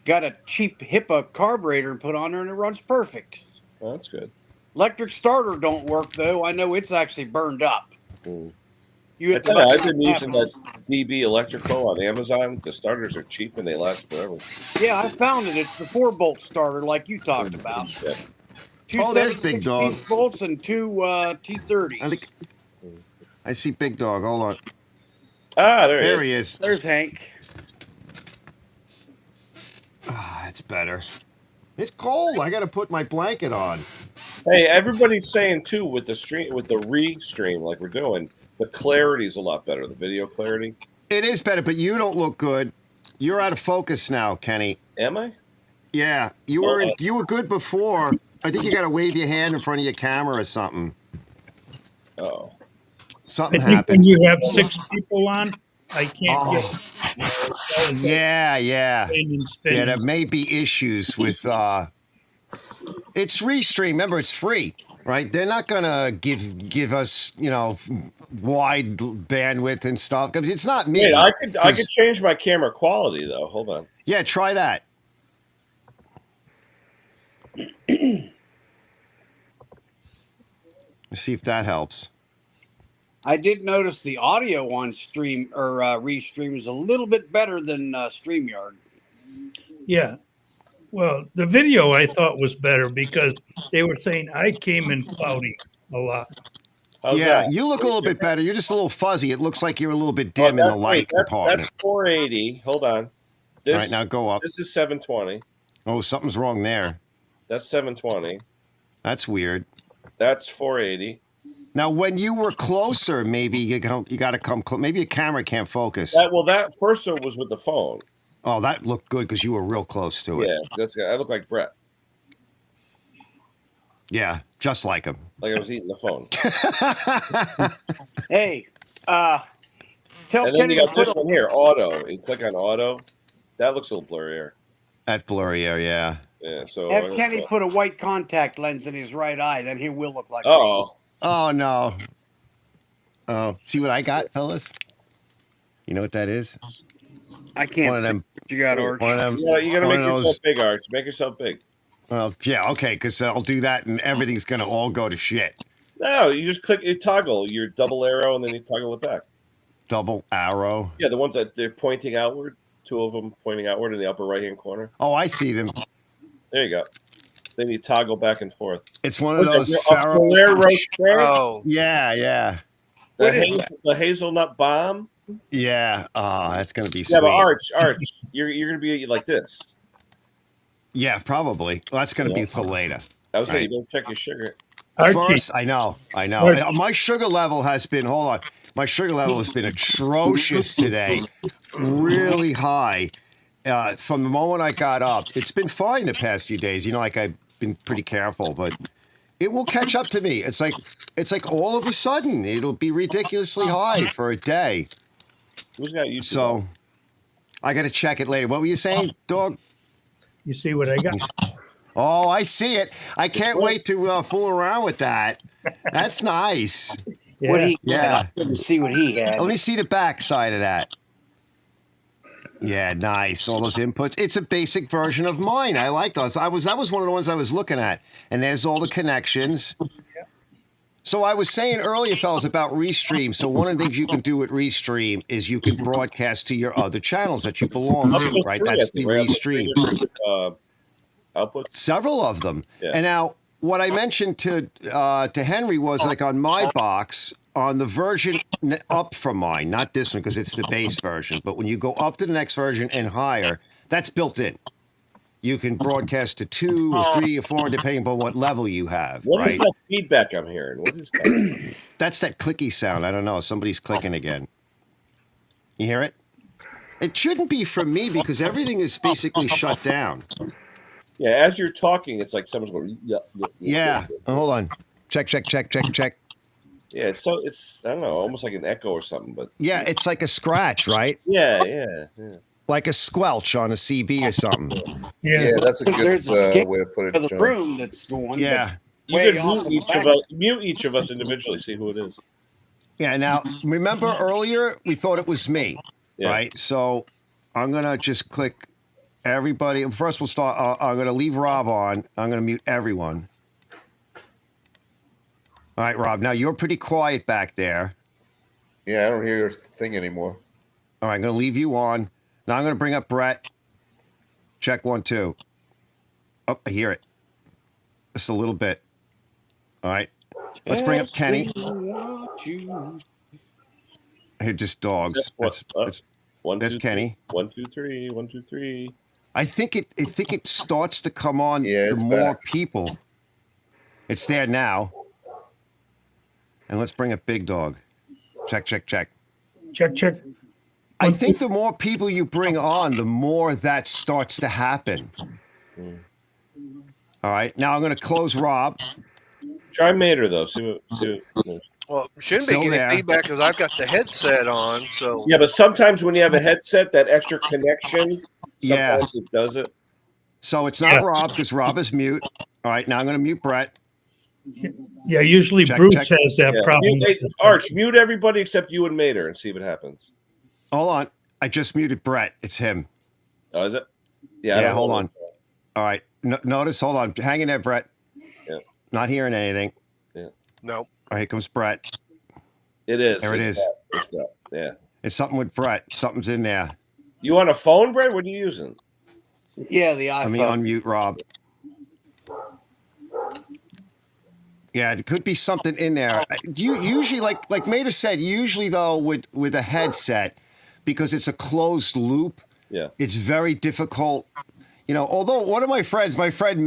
got a cheap HIPAA carburetor and put on there, and it runs perfect. Oh, that's good. Electric starter don't work though. I know it's actually burned up. I've been using that DB Electrical on Amazon. The starters are cheap and they last forever. Yeah, I found it. It's the 4-bolt starter, like you talked about. Yeah. Two there's Big Dog. bolts and two T30s. I see Big Dog. Hold on. There he is. There's Hank. It's better. It's cold. I got to put my blanket on. Hey, everybody's saying too with the Restream like we're doing, the clarity's a lot better. The video clarity. It is better, but you don't look good. You're out of focus now, Kenny. Am I? Yeah, you were good before. I think you got to wave your hand in front of your camera or something. Oh. Something I think happened. when you have 6 people on, I can't get. Yeah. There may be issues with. It's Restream. Remember, it's free, right? They're not gonna give us, wide bandwidth and stuff because it's not me. Wait, I could change my camera quality though. Hold on. Yeah, try that. Let's see if that helps. I did notice the audio on Restream is a little bit better than StreamYard. Yeah. Well, the video I thought was better because they were saying I came in cloudy a lot. How's that? You look a little bit better. You're just a little fuzzy. It looks like you're a little bit dim in the light department. That's 480. Hold on. All right, now go up. This is 720. Oh, something's wrong there. That's 720. That's weird. That's 480. Now, when you were closer, maybe you got to come close. Maybe a camera can't focus. That first one was with the phone. Oh, that looked good because you were real close to it. Yeah, I look like Brett. Yeah, just like him. Like I was eating the phone. Hey, tell And then Kenny you got to this put one here, auto. You click on auto. That looks a little blurrier. That's blurrier, yeah. Yeah, so have Kenny put a white contact lens in his right eye, then he will look like. Oh. Oh, no. Oh, see what I got, fellas? You know what that is? I can't. One of them. What you got, Arch? One of them. Yeah, you got to one make of yourself those- big, Arch. Make yourself big. Well, yeah, okay, because I'll do that and everything's going to all go to shit. No, you just you toggle your double arrow and then you toggle it back. Double arrow. Yeah, the ones that they're pointing outward. Two of them pointing outward in the upper right-hand corner. Oh, I see them. There you go. Then you toggle back and forth. It's one of those Ferrero Rocher? Oh, Yeah, yeah. The hazelnut bomb? Yeah. Oh, that's going to be sweet. Yeah, but Arch, you're going to be like this. Yeah, probably. Well, that's going to be for later. I was saying, Right. you don't check your sugar. Archie, First, I know. Archie. My sugar level has been, hold on. My sugar level has been atrocious today. Really high. From the moment I got up. It's been fine the past few days. You know, like I've been pretty careful, but it will catch up to me. It's like all of a sudden it'll be ridiculously high for a day. Who's got YouTube? So I got to check it later. What were you saying, dog? you see what I got? Oh, I see it. I can't wait to fool around with that. That's nice. Yeah. What he Yeah. I couldn't see what he had. Let me see the back side of that. Yeah, nice. All those inputs. It's a basic version of mine. I like those. That was one of the ones I was looking at. And there's all the connections. So I was saying earlier, fellas, about Restream. So one of the things you can do with Restream is you can broadcast to your other channels that you belong to, right? That's the Restream. Outputs. Several of them. Yeah. And now what I mentioned to Henry was like on my box, on the version up from mine, not this one because it's the base version, but when you go up to the next version and higher, that's built in. You can broadcast to 2 or 3 or 4, depending on what level you have. What right? is that feedback I'm hearing? What is that? That's that clicky sound. I don't know. Somebody's clicking again. You hear it? It shouldn't be from me because everything is basically shut down. Yeah, as you're talking, it's like someone's going. Yeah. Hold on. Check. Yeah, so it's I don't know, almost like an echo or something, but Yeah, it's like a scratch, right? yeah. Like a squelch on a CB or something. Yeah. Yeah, that's a good There's a way to put For it, the John. room that's going. Yeah. You Way could off mute in the mute each of us individually, see who it is. Yeah. Now, remember earlier we thought it was me, Yeah. right? So I'm gonna just click everybody. First, we'll start. I'm gonna leave Rob on. I'm gonna mute everyone. All right, Rob. Now you're pretty quiet back there. Yeah, I don't hear a thing anymore. All right, I'm gonna leave you on. Now I'm gonna bring up Brett. Check 1, 2. Oh, I hear it. Just a little bit. All right. Let's bring up Kenny. Here, just dogs. That's 1, that's 2, Kenny. 1, 2, 3, 1, 2, 3. I think it starts to come on Yeah, the it's more back. people. It's there now. And let's bring up Big Dog. Check. Check. I think the more people you bring on, the more that starts to happen. All right. Now I'm going to close Rob. Try Mater though. See what well, shouldn't Still be getting there. feedback because I've got the headset on. So Yeah, but sometimes when you have a headset, that extra connection, Yeah. sometimes it does it. So it's not Yeah. Rob because Rob is mute. All right. Now I'm going to mute Brett. Yeah, usually Check, Bruce check. has that Yeah. problem. Hey, Arch, mute everybody except you and Mater and see what happens. Hold on. I just muted Brett. It's him. Oh, is it? Yeah. I Yeah, don't hold know. on. All right. Notice, hold on. Hang in there, Brett. Yeah. Not hearing anything. no, All right, here comes Brett. It is. There it It's is. that. It's that. Yeah. It's something with Brett. Something's in there. You on a phone, Brett? What are you using? Yeah, the iPhone. Let me unmute Rob. Yeah, it could be something in there. You usually, like Mater said, usually though with a headset, because it's a closed loop, Yeah. it's very difficult. You know, although one of my friend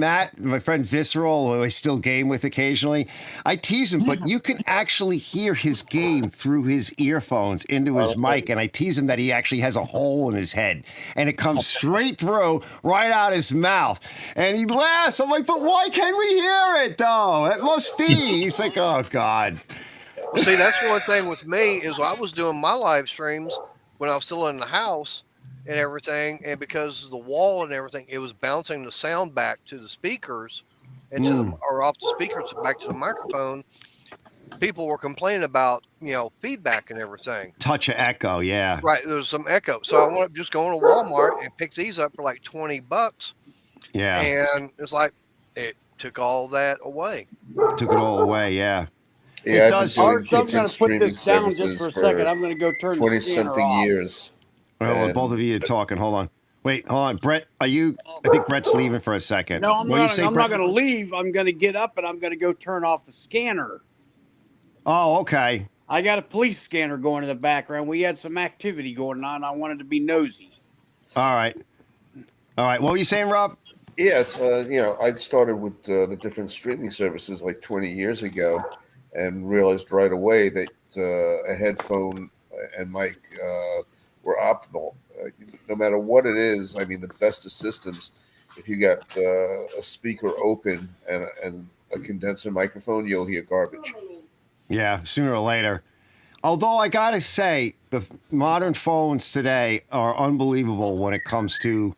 Matt, my friend Visceral, who I still game with occasionally, I tease him, but you can actually hear his game through his earphones into his mic, and I tease him that he actually has a hole in his head, and it comes straight through, right out his mouth, and he laughs. I'm like, but why can't we hear it, though? It must be. He's like, oh, God. Well, see, that's one thing with me is I was doing my live streams when I was still in the house and everything, and because of the wall and everything, it was bouncing the sound back to the speakers and to the or off the speakers back to the microphone. People were complaining about feedback and everything. Touch of echo, yeah. Right, there's some echo. So I wound up just going to Walmart and picked these up for like $20. Yeah. And it's like it took all that away. Took it all away, yeah. Yeah, It does. Art, I'm going to put this down just for a second. I'm going to go turn the scanner 20-something off. years. Well, both of you are talking. Hold on. Wait, hold on. Brett, are you? I think Brett's leaving for a second. No, I'm What do you not. say, I'm Brett? not going to leave. I'm going to get up and I'm going to go turn off the scanner. Oh, okay. I got a police scanner going in the background. We had some activity going on. I wanted to be nosy. All right. All right. What were you saying, Rob? Yeah, it's I started with the different streaming services like 20 years ago, and realized right away that a headphone and mic were optimal. No matter what it is, I mean, the best of systems, if you got a speaker open and a condenser microphone, you'll hear garbage. Yeah, sooner or later. Although I gotta say, the modern phones today are unbelievable when it comes to.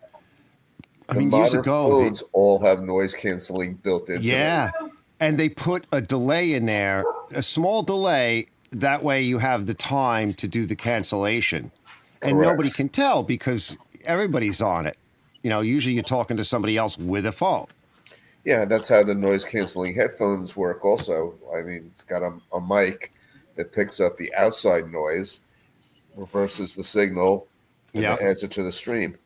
I mean, years Modern ago, phones all have noise canceling built into them. And they put a delay in there, a small delay. That way, you have the time to do the cancellation, and Correct. nobody can tell because everybody's on it. You know, usually you're talking to somebody else with a phone. Yeah, that's how the noise canceling headphones work also. I mean, it's got a mic that picks up the outside noise, reverses the signal, and Yep. adds it to the stream.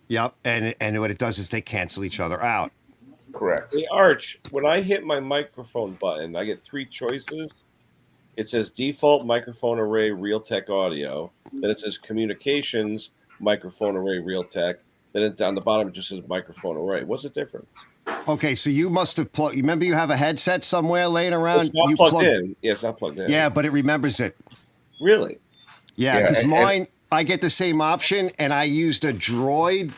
Yep. And what it does is they cancel each other out. Correct. Hey, Arch, when I hit my microphone button, I get three choices. It says default microphone array Realtek audio. Then it says communications microphone array Realtek. Then on the bottom it just says microphone array. What's the difference? Okay, so you must have plugged. Remember, you have a headset somewhere laying around. It's not you plugged in. Yeah, it's not plugged in. Yeah, but it remembers it. Really? Yeah, Yeah, because and- mine, I get the same option, and I used a Droid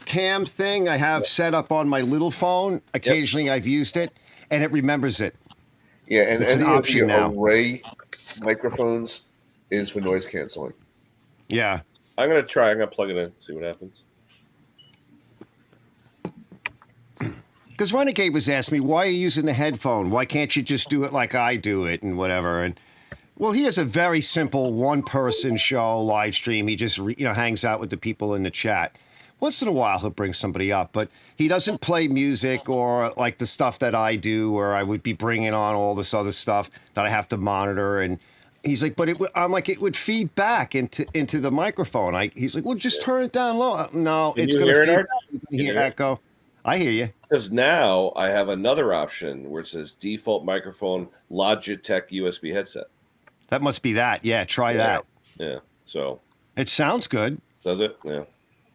cam thing I have set up on my little phone. Occasionally, I've used it, and it remembers it. Yeah, and It's an any of option the now. array microphones is for noise canceling. Yeah. I'm gonna try. I'm gonna plug it in, see what happens. Because Renegade was asking me, why are you using the headphone? Why can't you just do it like I do it and whatever? And well, he has a very simple one-person show live stream. He just hangs out with the people in the chat. Once in a while, he'll bring somebody up, but he doesn't play music or like the stuff that I do, where I would be bringing on all this other stuff that I have to monitor. And he's like, but I'm like, it would feed back into the microphone. He's like, well, just turn it down low. No, Can it's you going to hear it, feed Art? back. You can hear hear it? echo. I hear you. Because now I have another option where it says default microphone Logitech USB headset. That must be that. Yeah, try that. Yeah. So It sounds good. does it? Yeah.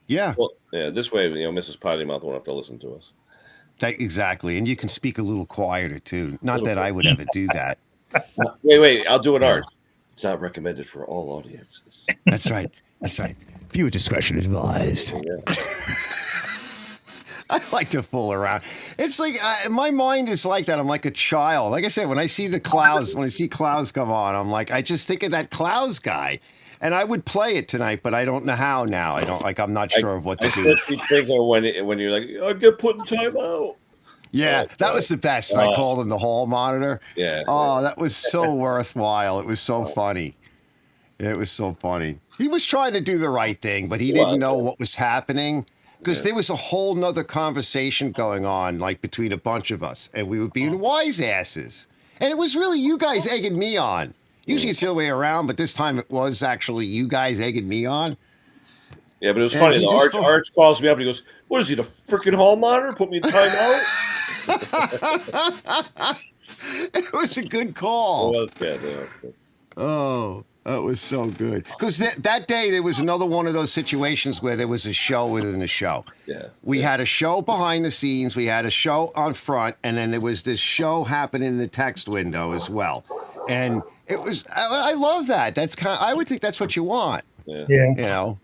Yeah, Well, yeah. This way, Mrs. Potty Mouth won't have to listen to us. exactly. And you can speak a little quieter too. Not that I would ever do that. Wait. I'll do it, Art. It's not recommended for all audiences. That's right. That's right. Viewer discretion advised. Yeah. I like to fool around. It's like my mind is like that. I'm like a child. Like I said, when I see clouds come on, I'm like, I just think of that clouds guy. And I would play it tonight, but I don't know how now. I'm not sure of what to I do. still keep thinking when you're like, I get put in time out. Yeah, that was the best. I called him the hall monitor. Yeah. Oh, that was so worthwhile. It was so funny. It was so funny. He was trying to do the right thing, but he didn't know what was happening because there was a whole nother conversation going on, like between a bunch of us, and we were being wise asses. And it was really you guys egging me on. Usually it's the other way around, but this time it was actually you guys egging me on. Yeah, but it was And funny. he The just Arch calls me up and he goes, "What is he, the freaking hall monitor? Put me in time out?" It was a good call. It was good. Yeah. Oh, That was so good. Because that day there was another one of those situations where there was a show within a show. Yeah. We had a show behind the scenes, we had a show on front, and then there was this show happening in the text window as well. And it was, I love that. That's I would think that's what you want. Yeah. Yeah. You know,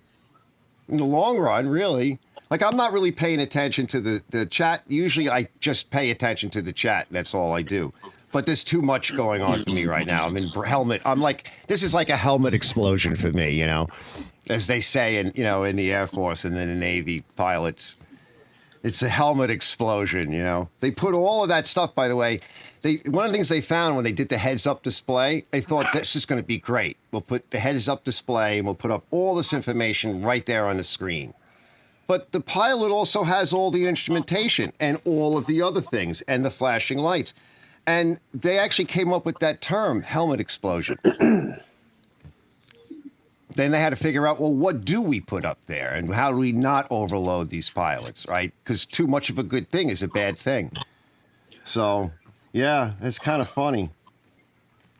in the long run, really. Like, I'm not really paying attention to the chat. Usually I just pay attention to the chat. That's all I do. But there's too much going on for me right now. I'm in helmet. I'm like, this is like a helmet explosion for me, you know, as they say in the Air Force and then the Navy pilots. It's a helmet explosion, you know. They put all of that stuff, by the way. One of the things they found when they did the heads-up display, they thought this is going to be great. We'll put the heads-up display and we'll put up all this information right there on the screen. But the pilot also has all the instrumentation and all of the other things and the flashing lights. And they actually came up with that term, helmet explosion. Then they had to figure out, well, what do we put up there? And how do we not overload these pilots, right? Because too much of a good thing is a bad thing. So, yeah, it's kind of funny.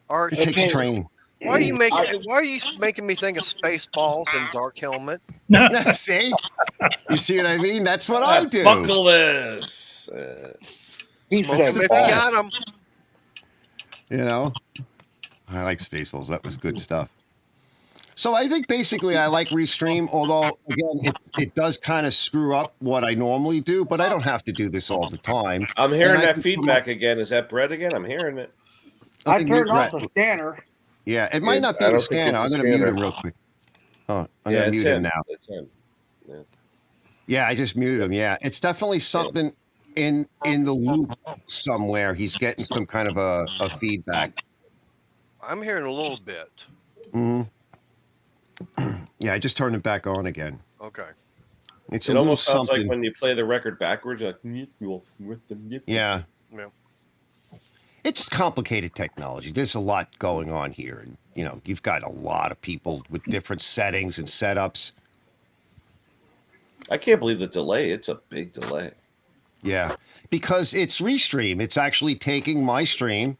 Art, It takes training. why are you making me think of Spaceballs and Dark Helmet? See? You see what I mean? That's what I do. Buckle this. Smoke 'em if you got 'em. You know? I like Spaceballs. That was good stuff. So I think basically I like Restream, although, again, it does kind of screw up what I normally do, but I don't have to do this all the time. I'm hearing that feedback again. Is that Brett again? I'm hearing it. I turned off the scanner. Yeah, it might not be a scanner. I'm going to mute him real quick. Oh, I'm going to mute him now. It's him. Yeah, I just muted him. Yeah, it's definitely something in the loop somewhere. He's getting some kind of a feedback. I'm hearing a little bit. Mm-hmm. Yeah, I just turned it back on again. Okay. It almost sounds like when you play the record backwards. Like, yeah. It's complicated technology. There's a lot going on here, and you've got a lot of people with different settings and setups. I can't believe the delay. It's a big delay. Yeah, because it's Restream. It's actually taking my stream,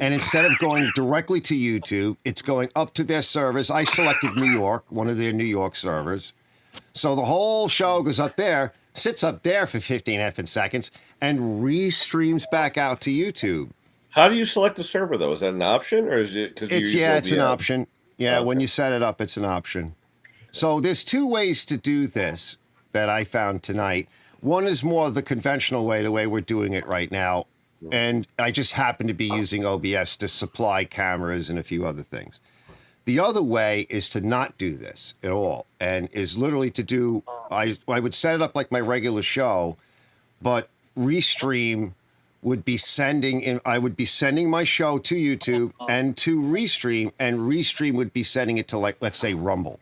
and instead of going directly to YouTube, it's going up to their servers. I selected New York, one of their New York servers. So the whole show goes up there, sits up there for 15 effing seconds, and restreams back out to YouTube. How do you select the server, though? Is that an option, or is it because it's an option. Yeah, okay. When you set it up, it's an option. So there's two ways to do this that I found tonight. One is more the conventional way, the way we're doing it right now. And I just happen to be using OBS to supply cameras and a few other things. The other way is to not do this at all, and is literally to do, I would set it up like my regular show, but Restream would be I would be sending my show to YouTube and to Restream, and Restream would be sending it to, like, let's say Rumble.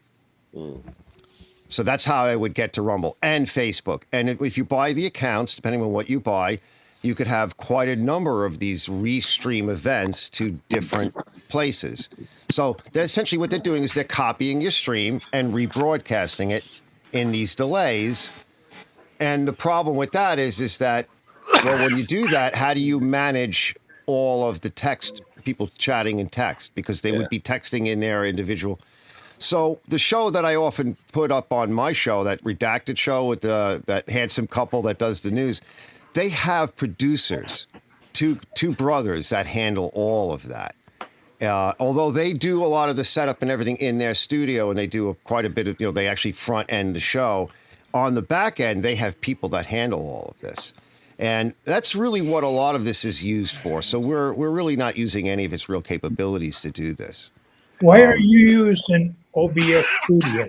So that's how I would get to Rumble and Facebook. And if you buy the accounts, depending on what you buy, you could have quite a number of these Restream events to different places. So essentially what they're doing is they're copying your stream and rebroadcasting it in these delays. And the problem with that is that, well, when you do that, how do you manage all of the text, people chatting in text? Because they would be texting in their individual. So the show that I often put up on my show, that redacted show with that handsome couple that does the news, they have producers, two brothers that handle all of that. Although they do a lot of the setup and everything in their studio, and they do quite a bit of, they actually front end the show. On the back end, they have people that handle all of this. And that's really what a lot of this is used for. So we're really not using any of its real capabilities to do this. Why are you using OBS Studio?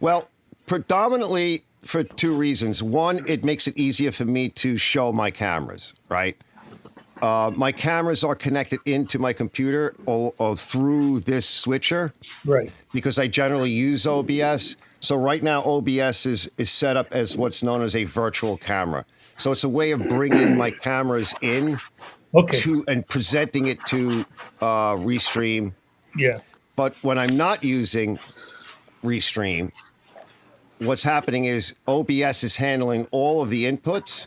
Well, predominantly for two reasons. One, it makes it easier for me to show my cameras, right? My cameras are connected into my computer or through this switcher. Right. Because I generally use OBS. So right now, OBS is set up as what's known as a virtual camera. So it's a way of bringing my cameras in and presenting it to Restream. Yeah. But when I'm not using Restream, what's happening is OBS is handling all of the inputs.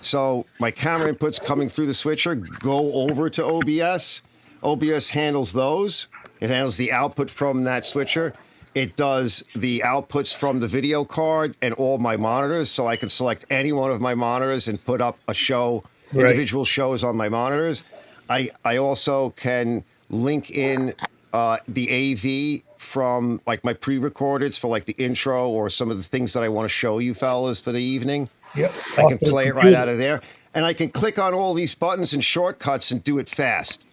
So my camera inputs coming through the switcher go over to OBS. OBS handles those. It handles the output from that switcher. It does the outputs from the video card and all my monitors, so I can select any one of my monitors and put up a show, individual shows on my monitors. I also can link in the AV from like my pre-recordeds for like the intro or some of the things that I want to show you fellas for the evening. Yep. I can play it right out of there, and I can click on all these buttons and shortcuts and do it fast.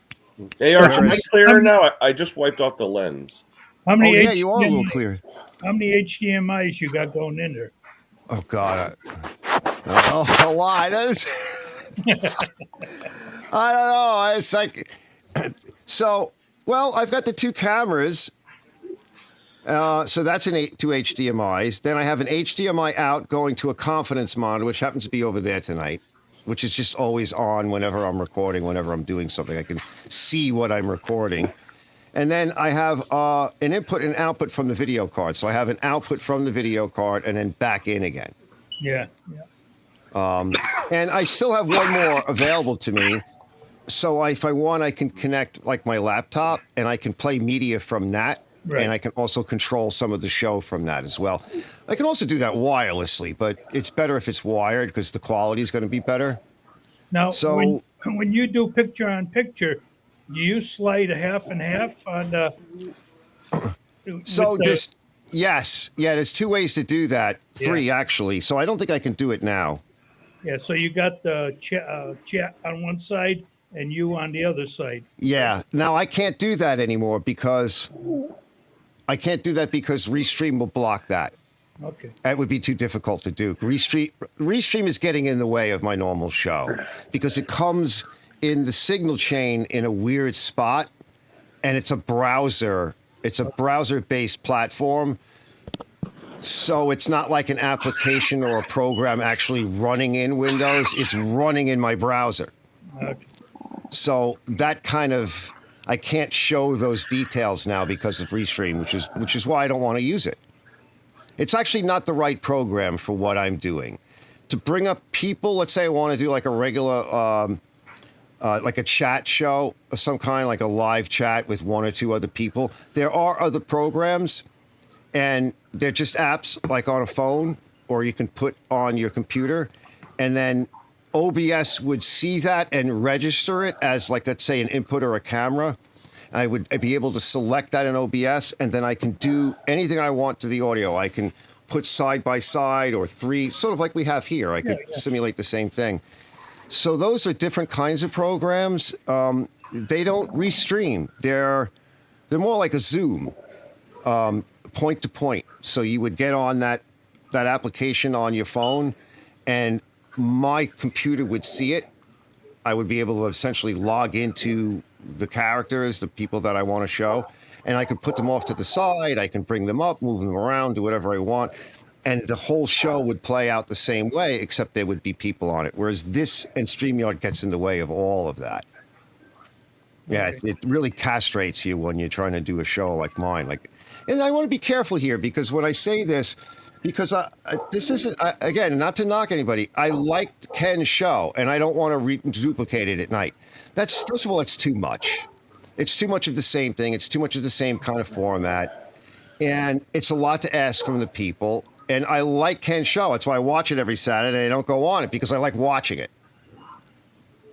Hey, Arch, am I clearer now? I just wiped off the lens. How many yeah, you are a little clear. How many HDMIs you got going in there? Oh God, a lot. I don't know. It's like so. Well, I've got the two cameras. So that's two HDMIs. Then I have an HDMI out going to a confidence monitor, which happens to be over there tonight, which is just always on whenever I'm recording, whenever I'm doing something. I can see what I'm recording. And then I have an input and output from the video card. So I have an output from the video card and then back in again. Yeah. And I still have one more available to me. So if I want, I can connect like my laptop and I can play media from that. Right. And I can also control some of the show from that as well. I can also do that wirelessly, but it's better if it's wired because the quality is going to be better. Now, so when you do picture-on-picture, do you slide a half and half on the? So yes, there's two ways to do that. Three actually. So I don't think I can do it now. Yeah. So you got the chat on one side and you on the other side. Yeah. Now I can't do that anymore because Restream will block that. Okay. That would be too difficult to do. Restream is getting in the way of my normal show because it comes in the signal chain in a weird spot, and it's a browser. It's a browser-based platform, so it's not like an application or a program actually running in Windows. It's running in my browser. Okay. So that kind of, I can't show those details now because of Restream, which is why I don't want to use it. It's actually not the right program for what I'm doing. To bring up people, let's say I want to do like a regular, like a chat show of some kind, like a live chat with one or two other people. There are other programs, and they're just apps like on a phone, or you can put on your computer, and then OBS would see that and register it as like, let's say, an input or a camera. I'd be able to select that in OBS, and then I can do anything I want to the audio. I can put side by side or three, sort of like we have here. I could simulate the same thing. So those are different kinds of programs. They don't restream. They're more like a Zoom, point to point. So you would get on that application on your phone, and my computer would see it. I would be able to essentially log into the characters, the people that I want to show, and I could put them off to the side. I can bring them up, move them around, do whatever I want. And the whole show would play out the same way, except there would be people on it. Whereas this and StreamYard gets in the way of all of that. Yeah, it really castrates you when you're trying to do a show like mine. And I want to be careful here because when I say this, because this isn't, again, not to knock anybody, I liked Ken's show, and I don't want to duplicate it at night. First of all, it's too much. It's too much of the same thing. It's too much of the same kind of format. And it's a lot to ask from the people. And I like Ken's show. That's why I watch it every Saturday. I don't go on it because I like watching it.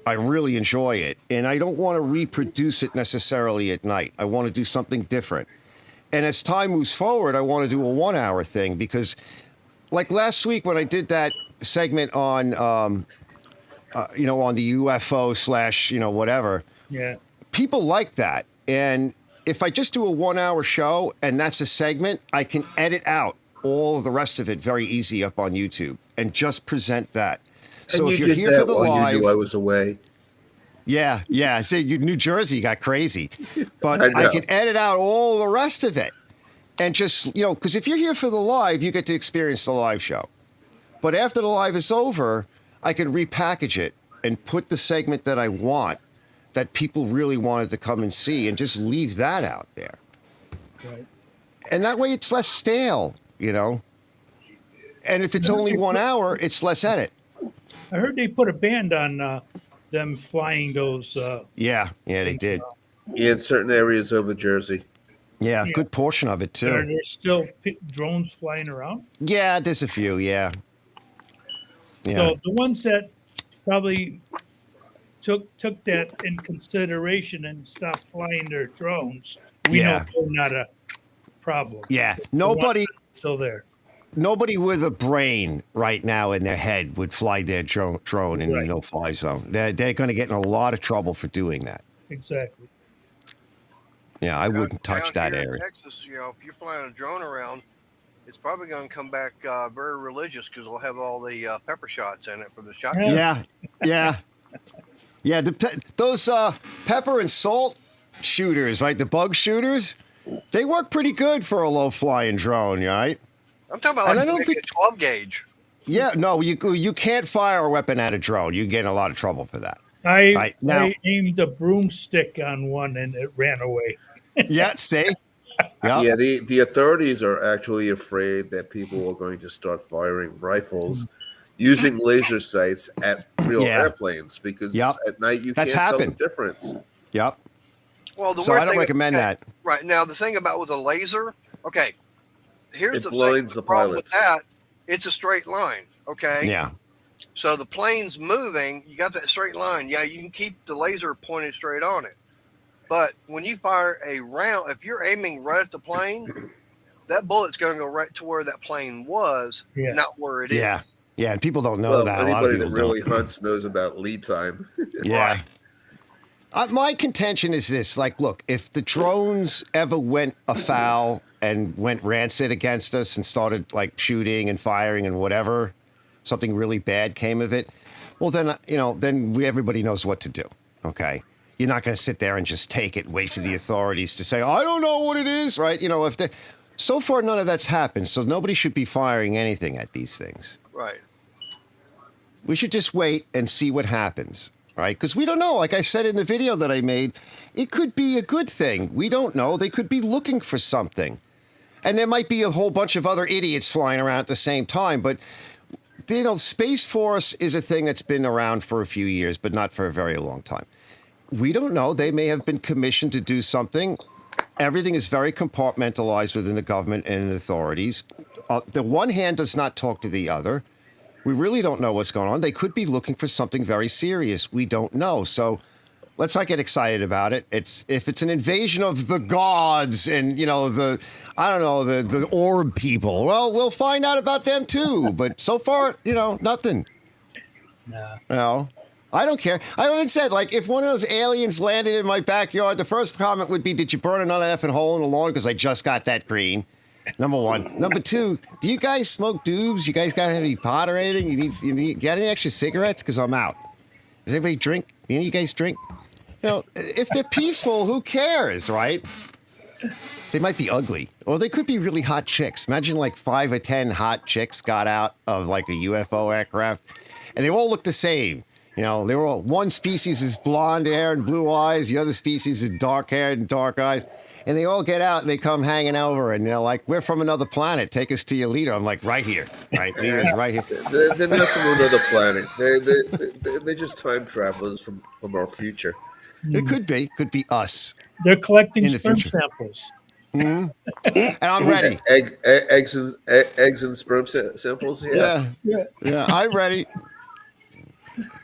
I really enjoy it. And I don't want to reproduce it necessarily at night. I want to do something different. And as time moves forward, I want to do a 1 hour thing because like last week when I did that segment on, on the UFO / whatever. Yeah. People like that. And if I just do a 1 hour show and that's a segment, I can edit out all of the rest of it very easy up on YouTube and just present that. So and if you're here for the live, you knew I was away. Yeah. See, New Jersey got crazy, but I can edit out all the rest of it and just, because if you're here for the live, you get to experience the live show. But after the live is over, I can repackage it and put the segment that I want, that people really wanted to come and see, and just leave that out there. Right. And that way it's less stale, And if it's only 1 hour, it's less edit. I heard they put a ban on them flying those. Yeah, they did. In certain areas of New Jersey. Yeah, Yeah. good portion of it Are too. there still drones flying around? Yeah, there's a few. Yeah. Yeah. So the ones that probably took that in consideration and stopped flying their drones, we know Yeah. they're not a problem. Yeah. The ones Nobody. that are still there. Nobody with a brain right now in their head would fly their drone in Right. a no-fly zone. They're going to get in a lot of trouble for doing that. Exactly. Yeah, I wouldn't touch down that here area. in Texas, if you're flying a drone around, it's probably going to come back very religious because it'll have all the pepper shots in it from the shotgun. Yeah, yeah, yeah. Those pepper and salt shooters, right? The bug shooters, they work pretty good for a low-flying drone, right? I'm talking about And I like don't maybe think- a 12 gauge. Yeah, no, you can't fire a weapon at a drone. You get in a lot of trouble for that. I Right, now- I aimed a broomstick on one and it ran away. Yeah, see? Yeah. Yeah, the authorities are actually afraid that people are going to start firing rifles using laser sights at real Yeah. airplanes because Yep. at night you That's can't happened. tell the difference. Yep. Well, the So weird I don't thing, recommend okay, that. Right now, the thing about with a laser, okay, here's It the blinds thing. the problem with pilots. that, it's a straight line. Okay. Yeah. So the plane's moving, you got that straight line. Yeah, you can keep the laser pointed straight on it. But when you fire a round, if you're aiming right at the plane, that bullet's going to go right to where that plane was, Yeah. not where it is. Yeah. Yeah, and people don't know Well, that. A lot of anybody that people really don't. hunts knows about lead time. Yeah. My contention is this: like, look, if the drones ever went afoul and went rancid against us and started like shooting and firing and whatever, something really bad came of it, well, then everybody knows what to do. Okay, you're not going to sit there and just take it, wait for the authorities to say, I don't know what it is, right? If they, so far none of that's happened, so nobody should be firing anything at these things. Right. We should just wait and see what happens, right? Because we don't know. Like I said in the video that I made, it could be a good thing. We don't know. They could be looking for something. And there might be a whole bunch of other idiots flying around at the same time. But, Space Force is a thing that's been around for a few years, but not for a very long time. We don't know. They may have been commissioned to do something. Everything is very compartmentalized within the government and the authorities. The one hand does not talk to the other. We really don't know what's going on. They could be looking for something very serious. We don't know. So let's not get excited about it. If it's an invasion of the gods and, the orb people, well, we'll find out about them too. But so far, nothing. Nah. No, I don't care. I even said, like, if one of those aliens landed in my backyard, the first comment would be, did you burn another effing hole in the lawn? Because I just got that green. Number one. Number two, do you guys smoke doobs? You guys got any pot or anything? You got any extra cigarettes? Because I'm out. Does anybody drink? Any of you guys drink? If they're peaceful, who cares, right? They might be ugly. Or they could be really hot chicks. Imagine like 5 or 10 hot chicks got out of like a UFO aircraft. And they all look the same. They were all, one species is blonde hair and blue eyes. The other species is dark hair and dark eyes. And they all get out and they come hanging over and they're like, we're from another planet. Take us to your leader. I'm like, right here. Right? Leader's right here. They're not from another planet. They're just time travelers from our future. It could be. Could be us. They're collecting In the sperm future. samples. And I'm ready. Eggs and sperm samples. Yeah. Yeah, I'm ready.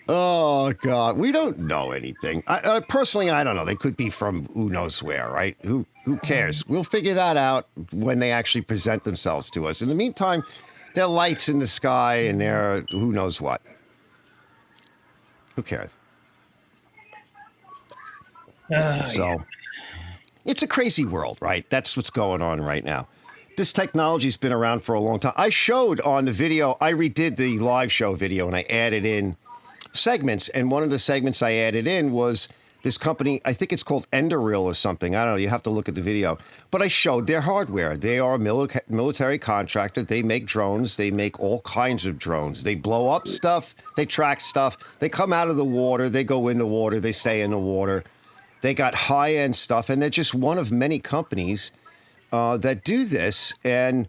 Oh, God. We don't know anything. Personally, I don't know. They could be from who knows where, right? Who cares? We'll figure that out when they actually present themselves to us. In the meantime, they're lights in the sky and they're who knows what. Who cares? So, it's a crazy world, right? That's what's going on right now. This technology's been around for a long time. I showed on the video, I redid the live show video and I added in segments. And one of the segments I added in was this company, I think it's called Enderil or something. I don't know. You have to look at the video. But I showed their hardware. They are a military contractor. They make drones. They make all kinds of drones. They blow up stuff. They track stuff. They come out of the water. They go in the water. They stay in the water. They got high-end stuff. And they're just one of many companies that do this. And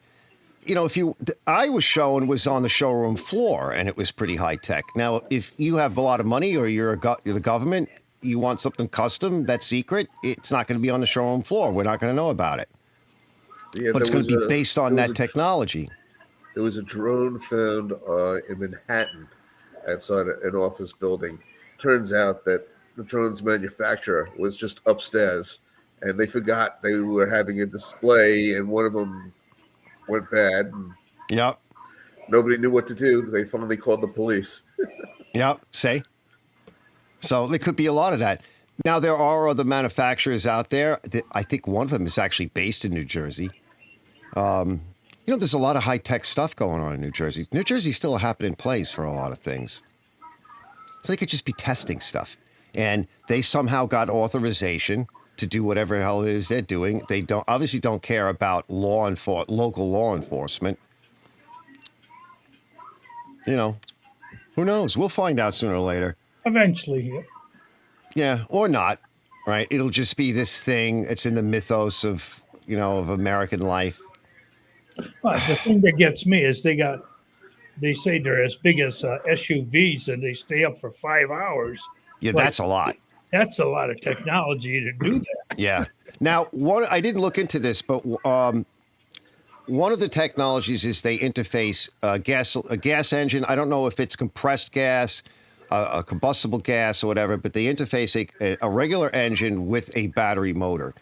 I was showing was on the showroom floor, and it was pretty high tech. Now, if you have a lot of money or you're the government, you want something custom that's secret, it's not going to be on the showroom floor. We're not going to know about it. Yeah, But it's going to be based on that technology. There was a drone found in Manhattan outside an office building. Turns out that the drone's manufacturer was just upstairs, and they forgot they were having a display, and one of them went bad. And Yep. nobody knew what to do. They finally called the police. Yep. See? So there could be a lot of that. Now, there are other manufacturers out there. I think one of them is actually based in New Jersey. You know, there's a lot of high-tech stuff going on in New Jersey. New Jersey's still a happening place for a lot of things. So they could just be testing stuff. And they somehow got authorization to do whatever the hell it is they're doing. They obviously don't care about local law enforcement. You know, who knows? We'll find out sooner or later. Eventually, yeah. Yeah, or not, right? It'll just be this thing. It's in the mythos of, you know, of American life. Well, the thing that gets me is they say they're as big as SUVs and they stay up for 5 hours. Yeah, that's a lot. That's a lot of technology to do that. Yeah. Now, I didn't look into this, but one of the technologies is they interface a gas engine. I don't know if it's compressed gas, a combustible gas or whatever, but they interface a regular engine with a battery motor.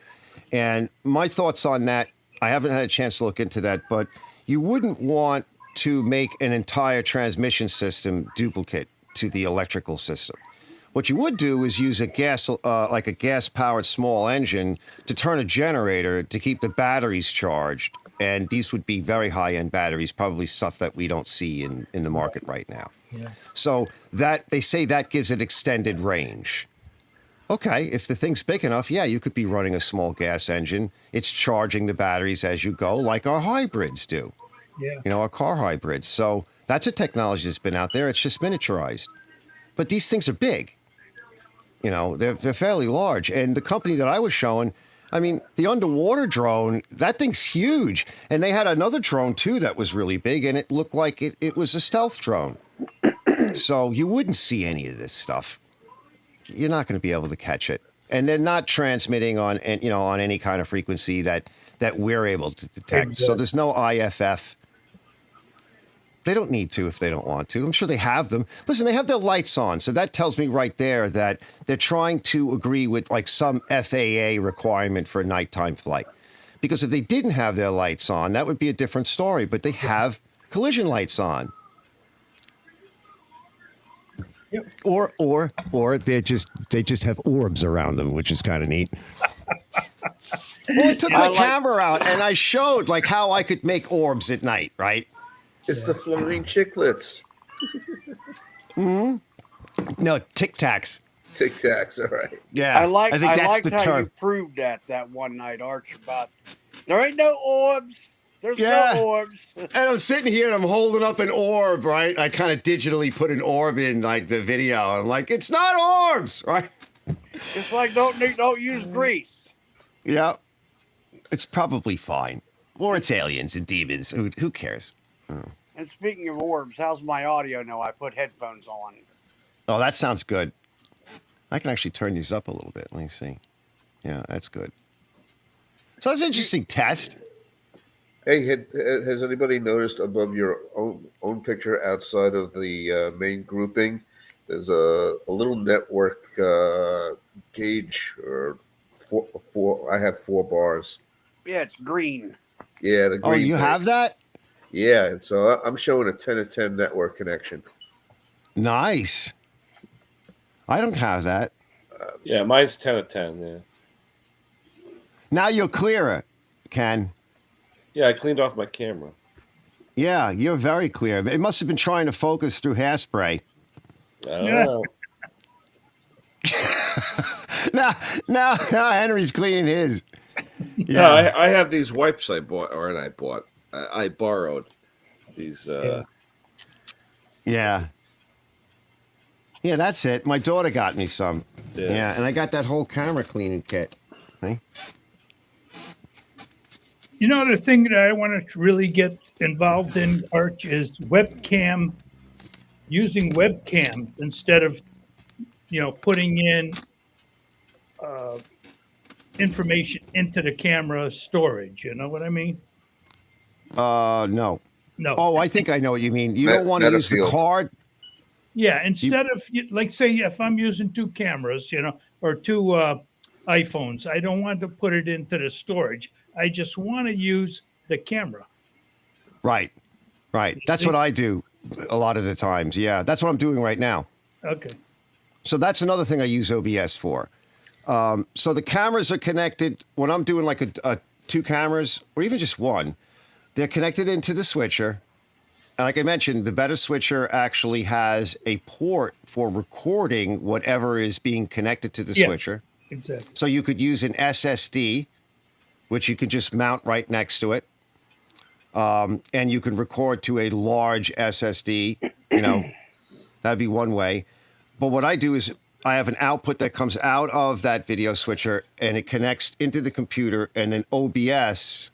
And my thoughts on that, I haven't had a chance to look into that, but you wouldn't want to make an entire transmission system duplicate to the electrical system. What you would do is use a gas-powered small engine to turn a generator to keep the batteries charged. And these would be very high-end batteries, probably stuff that we don't see in the market right now. Yeah. So that they say that gives it extended range. Okay, if the thing's big enough, yeah, you could be running a small gas engine. It's charging the batteries as you go, like our hybrids do. Yeah. You know, our car hybrids. So that's a technology that's been out there. It's just miniaturized. But these things are big. You know, they're fairly large. And the company that I was showing, I mean, the underwater drone, that thing's huge. And they had another drone, too, that was really big, and it looked like it was a stealth drone. So you wouldn't see any of this stuff. You're not going to be able to catch it. And they're not transmitting on any kind of frequency that we're able to detect. Exactly. So there's no IFF. They don't need to if they don't want to. I'm sure they have them. Listen, they have their lights on. So that tells me right there that they're trying to agree with like some FAA requirement for a nighttime flight. Because if they didn't have their lights on, that would be a different story. But they have collision lights on. Yep. Or they just have orbs around them, which is kind of neat. Well, I took my camera out and I showed like how I could make orbs at night, right? It's the flying chiclets. No, Tic Tacs. Tic Tacs, all right. Yeah, I liked the how term. you proved that one night, Arch, about there ain't no orbs. There's Yeah. no orbs. And I'm sitting here and I'm holding up an orb, right? I kind of digitally put an orb in like the video. I'm like, it's not orbs, right? It's like don't use grease. Yeah. It's probably fine. Or it's aliens and demons. Who cares? And speaking of orbs, how's my audio now? I put headphones on. Oh, that sounds good. I can actually turn these up a little bit. Let me see. Yeah, that's good. So that's an interesting test. Hey, has anybody noticed above your own picture outside of the main grouping, there's a little network gauge or four? I have 4 bars. Yeah, it's green. Yeah, the green. Oh, you thing. have that? Yeah, and so I'm showing a 10 of 10 network connection. Nice. I don't have that. Yeah, mine's 10 of 10. Yeah. Now you're clearer, Ken. Yeah, I cleaned off my camera. Yeah, you're very clear. It must have been trying to focus through hairspray. Oh. Now Henry's cleaning his. Yeah, No, I have these wipes I borrowed these. Yeah, that's it. My daughter got me some. Yeah, and I got that whole camera cleaning kit. See? You know, the thing that I want to really get involved in, Arch, is using webcams instead of, putting in information into the camera storage. You know what I mean? No. No. Oh, I think I know what you mean. You don't want to use the Metafield. card. Yeah, instead of like say if I'm using two cameras, or two iPhones, I don't want to put it into the storage. I just want to use the camera. Right. Right. That's see? what I do a lot of the times. Yeah, that's what I'm doing right now. Okay. So that's another thing I use OBS for. So the cameras are connected when I'm doing like a two cameras or even just one. They're connected into the switcher. And like I mentioned, the better switcher actually has a port for recording whatever is being connected to the switcher. Exactly. So you could use an SSD, which you can just mount right next to it. And you can record to a large SSD, that'd be one way. But what I do is I have an output that comes out of that video switcher and it connects into the computer, and then OBS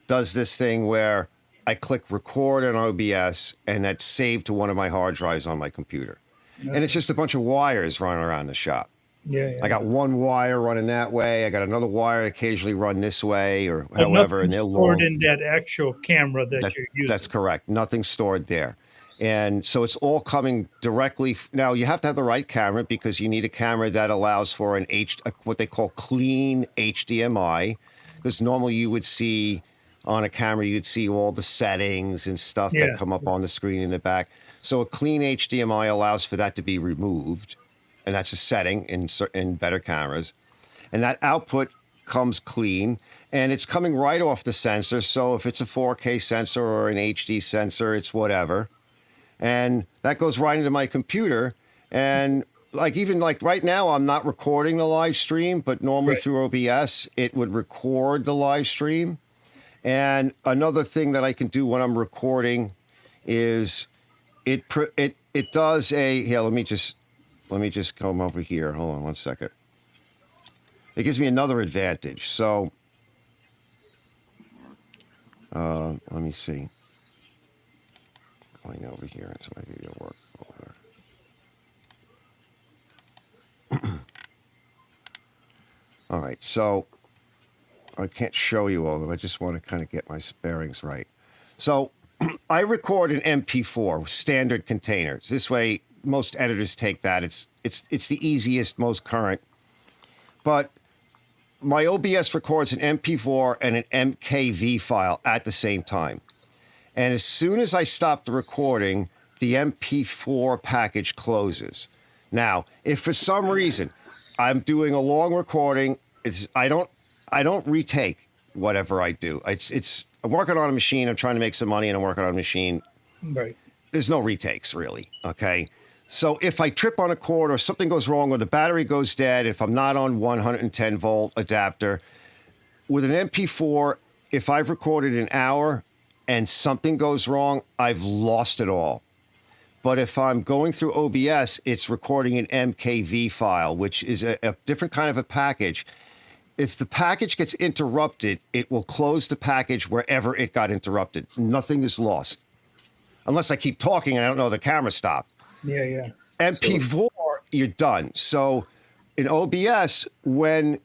does this thing where I click record on OBS and that's saved to one of my hard drives on my computer. Okay. And it's just a bunch of wires running around the shop. Yeah. I got one wire running that way. I got another wire occasionally run this way or however. And they're stored long. in that actual camera that you're using. That's correct. Nothing's stored there. And so it's all coming directly. Now, you have to have the right camera because you need a camera that allows for what they call clean HDMI. Because normally you would see on a camera, you'd see all the settings and stuff that come up on the screen in the back. So a clean HDMI allows for that to be removed. And that's a setting in better cameras. And that output comes clean, and it's coming right off the sensor. So if it's a 4K sensor or an HD sensor, it's whatever. And that goes right into my computer. And even right now, I'm not recording the live stream, but normally through OBS, it would record the live stream. And another thing that I can do when I'm recording is it does here, let me just come over here. Hold on one second. It gives me another advantage. So, let me see. Going over here, so I can work over. All right, so I can't show you all of them. I just want to kind of get my bearings right. So, I record an MP4 standard containers. This way, most editors take that. It's the easiest, most current. But my OBS records an MP4 and an MKV file at the same time. And as soon as I stop the recording, the MP4 package closes. Now, if for some reason I'm doing a long recording, I don't retake whatever I do. I'm working on a machine. I'm trying to make some money, and I'm working on a machine. Right. There's no retakes, really. Okay. So if I trip on a cord or something goes wrong or the battery goes dead, if I'm not on 110 volt adapter, with an MP4, if I've recorded an hour and something goes wrong, I've lost it all. But if I'm going through OBS, it's recording an MKV file, which is a different kind of a package. If the package gets interrupted, it will close the package wherever it got interrupted. Nothing is lost. Unless I keep talking and I don't know the camera stopped. Yeah. MP4, you're done. So in OBS, when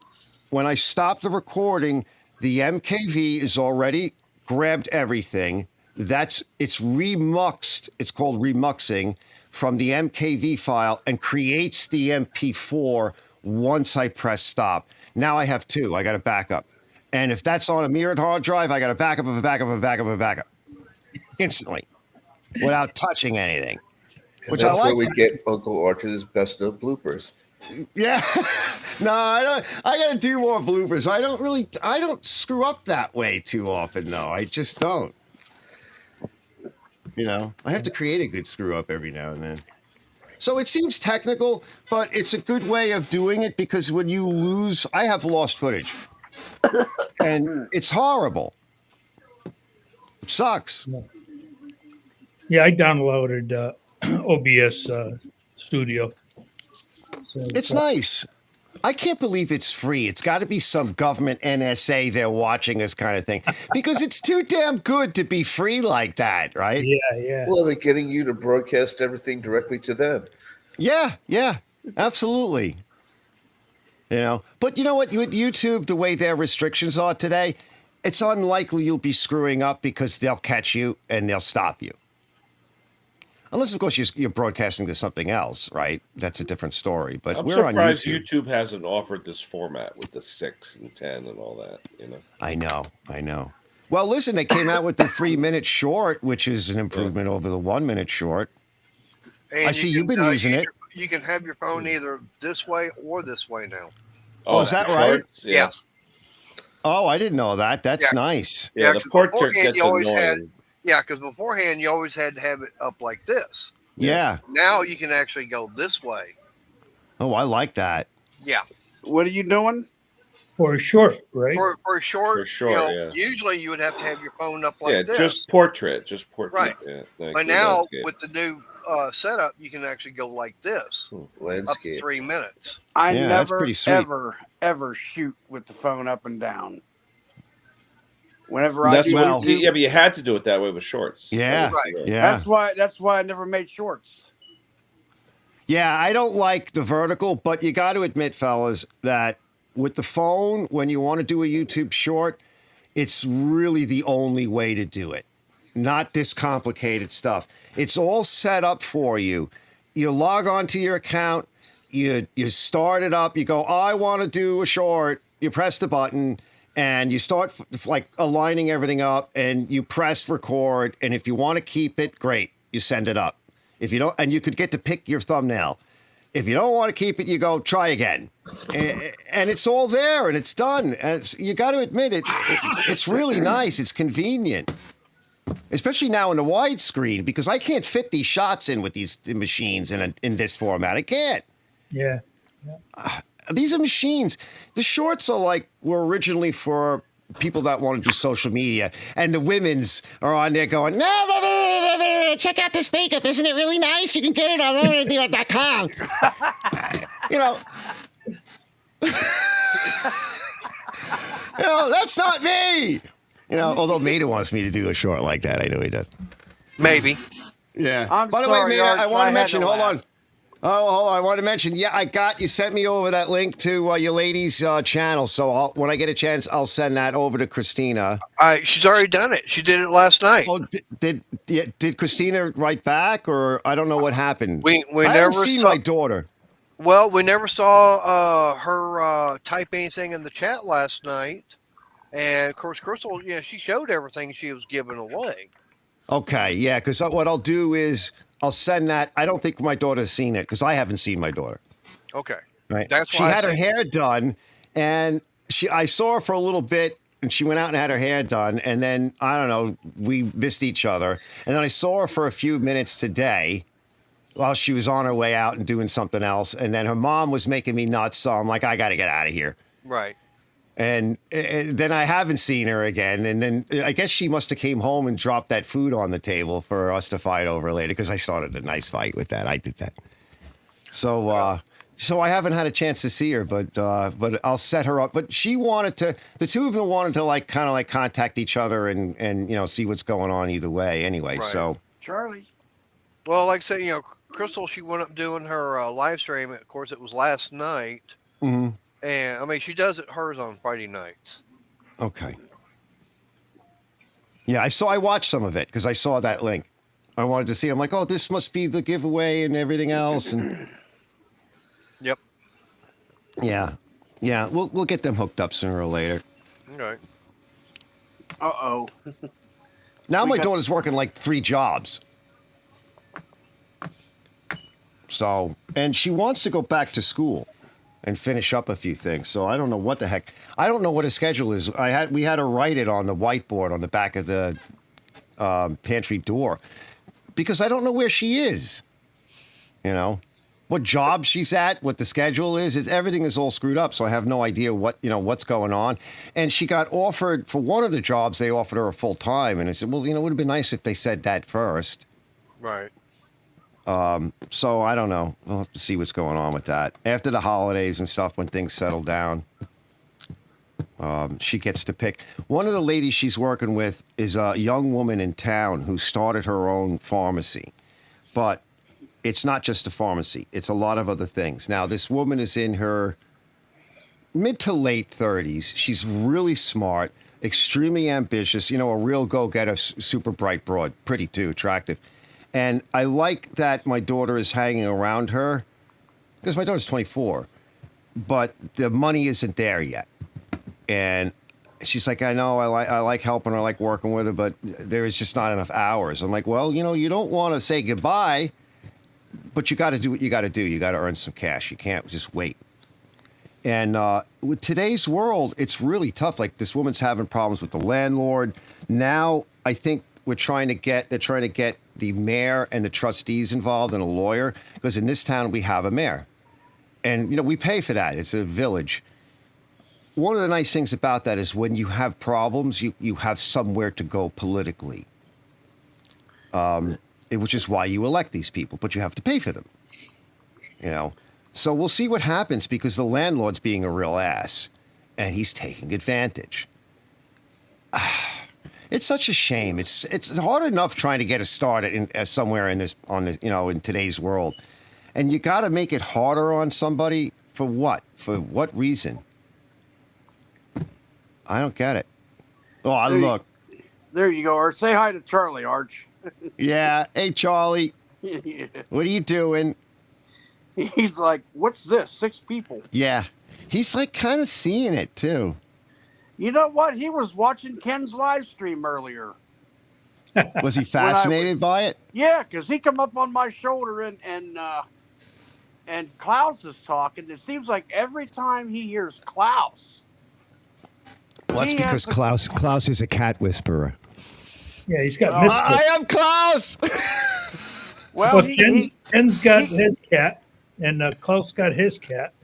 I stop the recording, the MKV is already grabbed everything. It's remuxed. It's called remuxing from the MKV file and creates the MP4 once I press stop. Now I have two. I got a backup. And if that's on a mirrored hard drive, I got a backup of a backup of a backup of a backup. Instantly. Without touching anything. Which that's where we get Uncle Archer's best of bloopers. Yeah. No, I don't. I got to do more bloopers. I don't screw up that way too often, though. I just don't. I have to create a good screw up every now and then. So it seems technical, but it's a good way of doing it because when you lose, I have lost footage. And it's horrible. It sucks. Yeah, I downloaded OBS Studio. So it's nice. I can't believe it's free. It's got to be some government NSA they're watching us kind of thing because it's too damn good to be free like that, right? Yeah. Well, they're getting you to broadcast everything directly to them. Yeah, absolutely. You know, but you know what? With YouTube, the way their restrictions are today, it's unlikely you'll be screwing up because they'll catch you and they'll stop you. Unless, of course, you're broadcasting to something else, right? That's a different story. But I'm we're on surprised YouTube. YouTube hasn't offered this format with the 6 and 10 and all that. You know. I know. Well, listen, they came out with the 3-minute short, which is an improvement over the 1-minute short. And I see you've been using it. You can have your phone either this way or this way now. Oh, is that right? Yeah. Oh, I didn't know that. That's nice. Yeah, the portrait gets annoying. Because beforehand you always had to have it up like this. Yeah. Now you can actually go this way. Oh, I like that. Yeah. What are you doing? For a short, right? For short, For short, yeah. usually you would have to have your phone up like this. just portrait. Right. Yeah, but now with the new setup, you can actually go like this. Landscape. Up to 3 minutes. I Yeah, that's never, pretty sweet. ever shoot with the phone up and down. Whenever That's I do well, YouTube, yeah, but you had to do it that way with shorts. Yeah. Right. Yeah. That's why I never made shorts. Yeah, I don't like the vertical, but you got to admit, fellas, that with the phone, when you want to do a YouTube short, it's really the only way to do it. Not this complicated stuff. It's all set up for you. You log on to your account, you start it up, you go, I want to do a short, you press the button, and you start like aligning everything up, and you press record, and if you want to keep it, great, you send it up. If you don't, and you could get to pick your thumbnail. If you don't want to keep it, you go try again, and it's all there and it's done. And you got to admit it's really nice. It's convenient, especially now in the widescreen because I can't fit these shots in with these machines in this format. I can't. Yeah. These are machines. The shorts were originally for people that want to do social media, and the women's are on there going, no, check out this makeup. Isn't it really nice? You can get it on .com. You know, that's not me. You know, although Maida wants me to do a short like that. I know he does. Maybe. Yeah. I'm By the way, sorry, Maida, Arch, I want I to had mention, to hold laugh. on. Oh, hold on. I want to mention, you sent me over that link to your lady's channel. So when I get a chance, I'll send that over to Christina. She's already done it. She did it last night. Oh, did Christina write back, or I don't know what happened? We I never haven't seen saw my daughter. Well, we never saw her type anything in the chat last night. And of course, Crystal, she showed everything she was giving away. Okay, yeah, because what I'll do is I'll send that. I don't think my daughter's seen it because I haven't seen my daughter. Okay. Right. That's she why had her hair done, and I saw her for a little bit, and she went out and had her hair done, and then I don't know, we missed each other, and then I saw her for a few minutes today while she was on her way out and doing something else, and then her mom was making me nuts, so I'm like, I got to get out of here. Right. And then I haven't seen her again, and then I guess she must have came home and dropped that food on the table for us to fight over later because I started a nice fight with that. I did that. So. So I haven't had a chance to see her, but I'll set her up. But she wanted to. The two of them wanted to kind of contact each other and see what's going on either way. Anyway, Right. so Charlie. Well, like I said, Crystal, she went up doing her live stream. Of course, it was last night. mhm. And, I mean, she does hers on Friday nights. Okay. Yeah, I watched some of it because I saw that link. I wanted to see. I'm like, oh, this must be the giveaway and everything else. And Yep. yeah, we'll get them hooked up sooner or later. Okay. Uh-oh. Now We my got- daughter's working 3 jobs. So, and she wants to go back to school and finish up a few things. So I don't know what the heck. I don't know what her schedule is. We had her write it on the whiteboard on the back of the pantry door because I don't know where she is. What job she's at, what the schedule is. Everything is all screwed up. So I have no idea what's going on. And she got offered for one of the jobs. They offered her a full time, and I said, well, it would have been nice if they said that first. Right. So I don't know. We'll have to see what's going on with that. After the holidays and stuff, when things settle down, she gets to pick. One of the ladies she's working with is a young woman in town who started her own pharmacy. But it's not just a pharmacy. It's a lot of other things. Now, this woman is in her mid to late 30s. She's really smart, extremely ambitious, a real go-getter, super bright broad, pretty too, attractive. And I like that my daughter is hanging around her because my daughter's 24, but the money isn't there yet. And she's like, I know, I like helping her, I like working with her, but there is just not enough hours. I'm like, well, you don't want to say goodbye, but you got to do what you got to do. You got to earn some cash. You can't just wait. And with today's world, it's really tough. Like this woman's having problems with the landlord. Now, I think they're trying to get the mayor and the trustees involved and a lawyer, because in this town we have a mayor. And, we pay for that. It's a village. One of the nice things about that is when you have problems, you have somewhere to go politically, which is why you elect these people, but you have to pay for them, So we'll see what happens, because the landlord's being a real ass, and he's taking advantage. It's such a shame. It's hard enough trying to get a start somewhere in in today's world, and you got to make it harder on somebody for what? For what reason? I don't get it. Oh, look. There you go. Or say hi to Charlie, Arch. Yeah. Hey, Charlie. Yeah. What are you doing? He's like, what's this? 6 people. Yeah. He's like kind of seeing it too. You know what? He was watching Ken's live stream earlier. Was he fascinated by it? Yeah, because he come up on my shoulder and Klaus is talking. It seems like every time he hears Klaus. Well, that's because Klaus is a cat whisperer. Yeah, he's got. I am Klaus. Well, Ken's got his cat, and Klaus got his cat.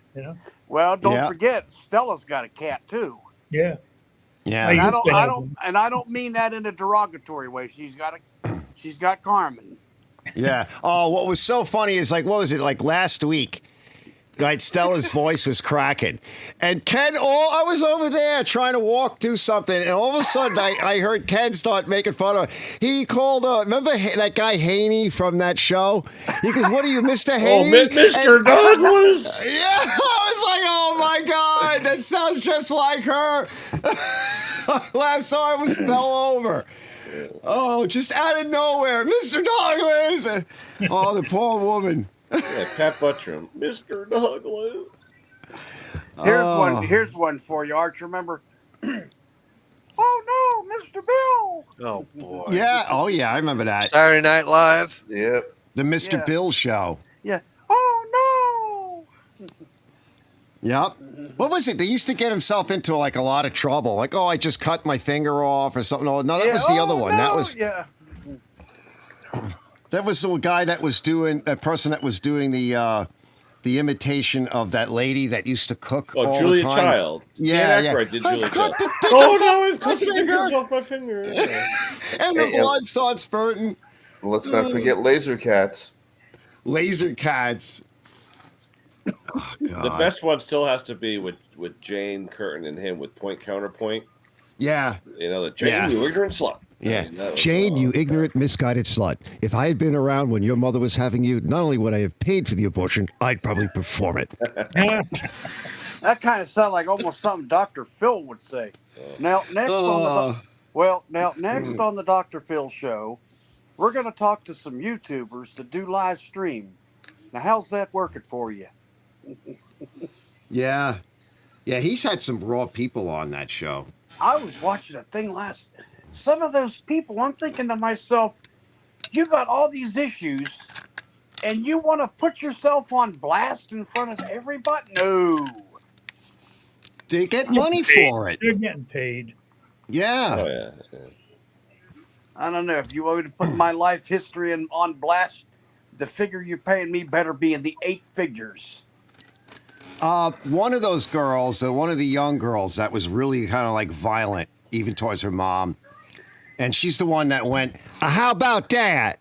Well, don't forget, Stella's got a cat too. Yeah. Yeah. And I don't mean that in a derogatory way. She's got Carmen. Yeah. Oh, what was so funny is what was it, last week? Right, Stella's voice was cracking. And Ken, I was over there trying to do something, and all of a sudden I heard Ken start making fun of her. He called, remember that guy Haney from that show? He goes, what are you, Mr. Haney? Oh, Mr. Douglas! Yeah, I was like, oh my God, that sounds just like her. I laughed so I almost fell over. Oh, just out of nowhere, Mr. Douglas! Oh, the poor woman. Yeah, Pat Buttram, Mr. Douglas. Here's one for you, Arch. Remember? Oh no, Mr. Bill. Oh boy. Yeah. Oh yeah, I remember that. Saturday Night Live. Yep. The Mr. Bill show. Yeah. Oh no. Yep. What was it? They used to get himself into a lot of trouble. I just cut my finger off or something. No, that was the other one. No. That was. Yeah. That was the guy that person that was doing the imitation of that lady that used to cook. Oh, all Julia the time. Child. Yeah, I've cut I've the cut the fingers off my finger. Yeah. And the blood starts spurting. Let's not forget laser cats. Laser cats. Oh, God. The best one still has to be with Jane Curtin and him with point counterpoint. Yeah. The Jane, you ignorant slut. Yeah. Jane, you ignorant, misguided slut. If I had been around when your mother was having you, not only would I have paid for the abortion, I'd probably perform it. That kind of sounds like almost something Dr. Phil would say. Now, next on the Dr. Phil show, we're going to talk to some YouTubers that do live stream. Now, how's that working for you? Yeah. Yeah, he's had some raw people on that show. I was watching a thing some of those people, I'm thinking to myself, you got all these issues and you want to put yourself on blast in front of everybody? No. They get money for it. They're getting paid. Yeah. Oh, yeah. I don't know. If you want me to put my life history on blast, the figure you're paying me better be in the 8 figures. One of those girls, one of the young girls that was really kind of violent, even towards her mom. And she's the one that went, how about that?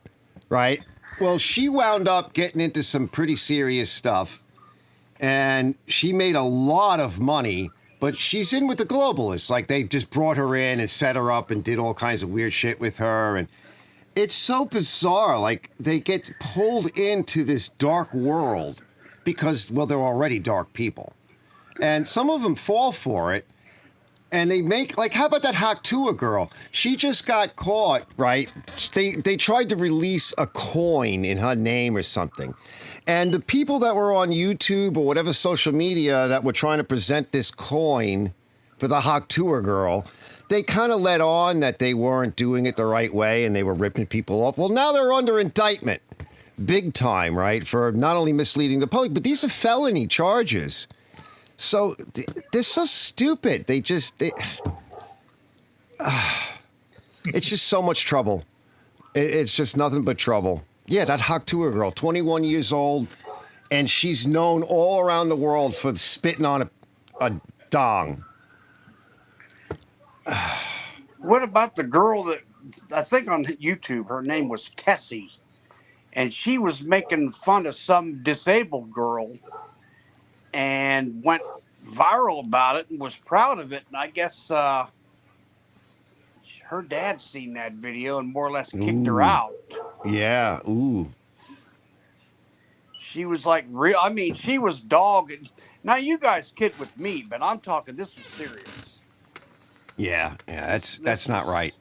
Right? Well, she wound up getting into some pretty serious stuff. And she made a lot of money, but she's in with the globalists. They just brought her in and set her up and did all kinds of weird shit with her. And it's so bizarre. They get pulled into this dark world because, they're already dark people. and some of them fall for it. And they make, like, how about that Haktua girl? She just got caught, right? They tried to release a coin in her name or something. And the people that were on YouTube or whatever social media that were trying to present this coin for the Haktua girl, they kind of let on that they weren't doing it the right way and they were ripping people off. Well, now they're under indictment. Big time, right? For not only misleading the public, but these are felony charges. So they're so stupid. It's just so much trouble. It's just nothing but trouble. Yeah, that Haktua girl, 21 years old, and she's known all around the world for spitting on a dong. What about the girl that I think on YouTube, her name was Tessie, and she was making fun of some disabled girl and went viral about it and was proud of it. And I guess her dad seen that video and more or less kicked her out. Yeah, ooh. She was like real. I mean, she was dogged. Now you guys kid with me, but I'm talking. This was serious. Yeah, that's not right.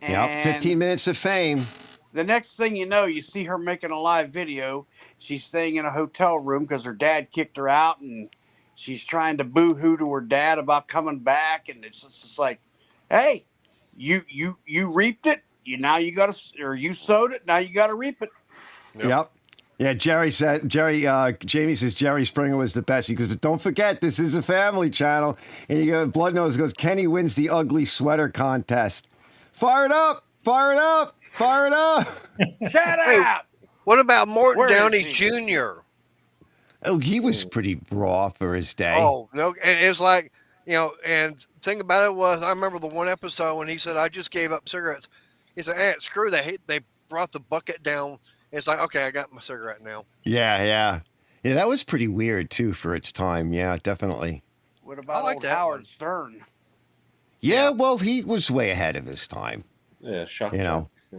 And Yep, 15 minutes of fame. the next thing you know, you see her making a live video. She's staying in a hotel room because her dad kicked her out, and she's trying to boo-hoo to her dad about coming back. And it's just like, hey, you reaped it. You sowed it. Now you got to reap it. Yep. Yeah, Jamie says Jerry Springer was the best. He goes, but don't forget, this is a family channel. And you go, Blood Nose goes, Kenny wins the ugly sweater contest. Fire it up! Fire it up! Fire it up! Shut up! What about Morton Where Downey is he? Jr.? Oh, he was pretty raw for his day. Oh, no. And it was like, and thing about it was, I remember the one episode when he said, I just gave up cigarettes. He said, screw that. They brought the bucket down. It's like, okay, I got my cigarette now. Yeah, that was pretty weird, too, for its time. Yeah, definitely. What about like old that Howard one. Stern? Yeah, well, he was way ahead of his time. Yeah, shock. You know. Yeah.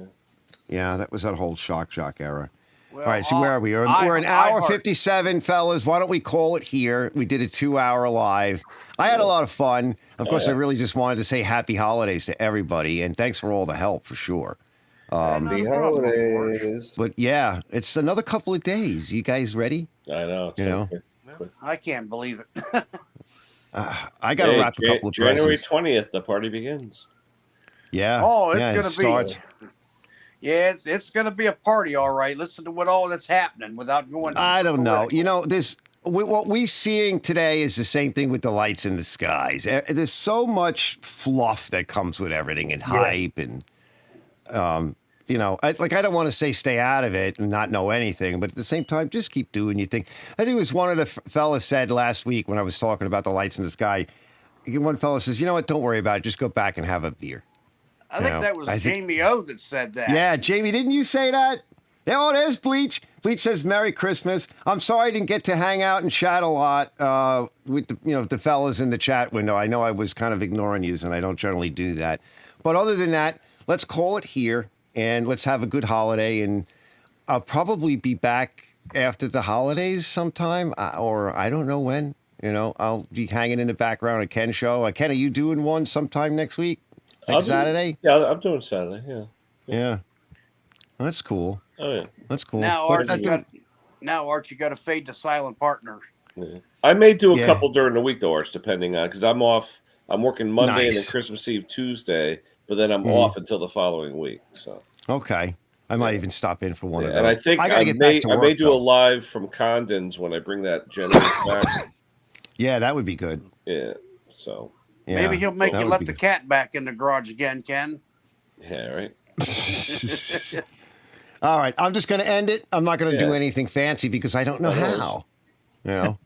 Yeah, that was that whole shock era. Well, All right, so where are we? We're an hour iHeart. 57, fellas. Why don't we call it here? We did a 2-hour live. I had a lot of fun. Of course, I really just wanted to say happy holidays to everybody, and thanks for all the help, for sure. Happy holidays. But yeah, it's another couple of days. You guys ready? I know. You know? I can't believe it. I got to wrap a couple of January presents. 20th, the party begins. Yeah. Oh, it's yeah, gonna starts. be. Yeah, it's gonna be a party, all right. Listen to what all that's happening without going. I don't know. You know, what we're seeing today is the same thing with the lights in the skies. There's so much fluff that comes with everything and hype and, you know, I don't want to say stay out of it and not know anything, but at the same time, just keep doing your thing. I think it was one of the fellas said last week when I was talking about the lights in the sky. One fella says, you know what? Don't worry about it. Just go back and have a beer. I think that was Jamie O that said that. Yeah, Jamie, didn't you say that? Yeah, oh, there's Bleach. Bleach says Merry Christmas. I'm sorry I didn't get to hang out and chat a lot with the fellas in the chat window. I know I was kind of ignoring you, and I don't generally do that. But other than that, let's call it here, and let's have a good holiday. And I'll probably be back after the holidays sometime, or I don't know when. You know, I'll be hanging in the background at Ken's show. Ken, are you doing one sometime next week? Saturday? Yeah, I'm doing Saturday. Yeah. Yeah. That's cool. Oh yeah, that's cool. Now, Art, you got to fade to silent partner. Yeah. I may do a couple during the week though, Arch, depending on because I'm off. I'm working Monday and then Christmas Eve Tuesday, but then I'm off until the following week. So okay, I might even stop in for one of those. And I think I may do a live from Condon's when I bring that generator back. Yeah, that would be good. Yeah. So maybe he'll make you let the cat back in the garage again, Ken. Yeah. Right. All right, I'm just going to end it. I'm not going to do anything fancy because I don't know how. You know,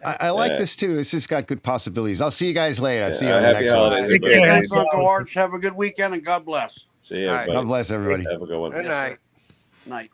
I like this too. This has got good possibilities. I'll see you guys later. I'll see you on the next one. Thanks, Uncle Arch. Have a good weekend and God bless. See you. God bless everybody. Have a good one. Good night. Night.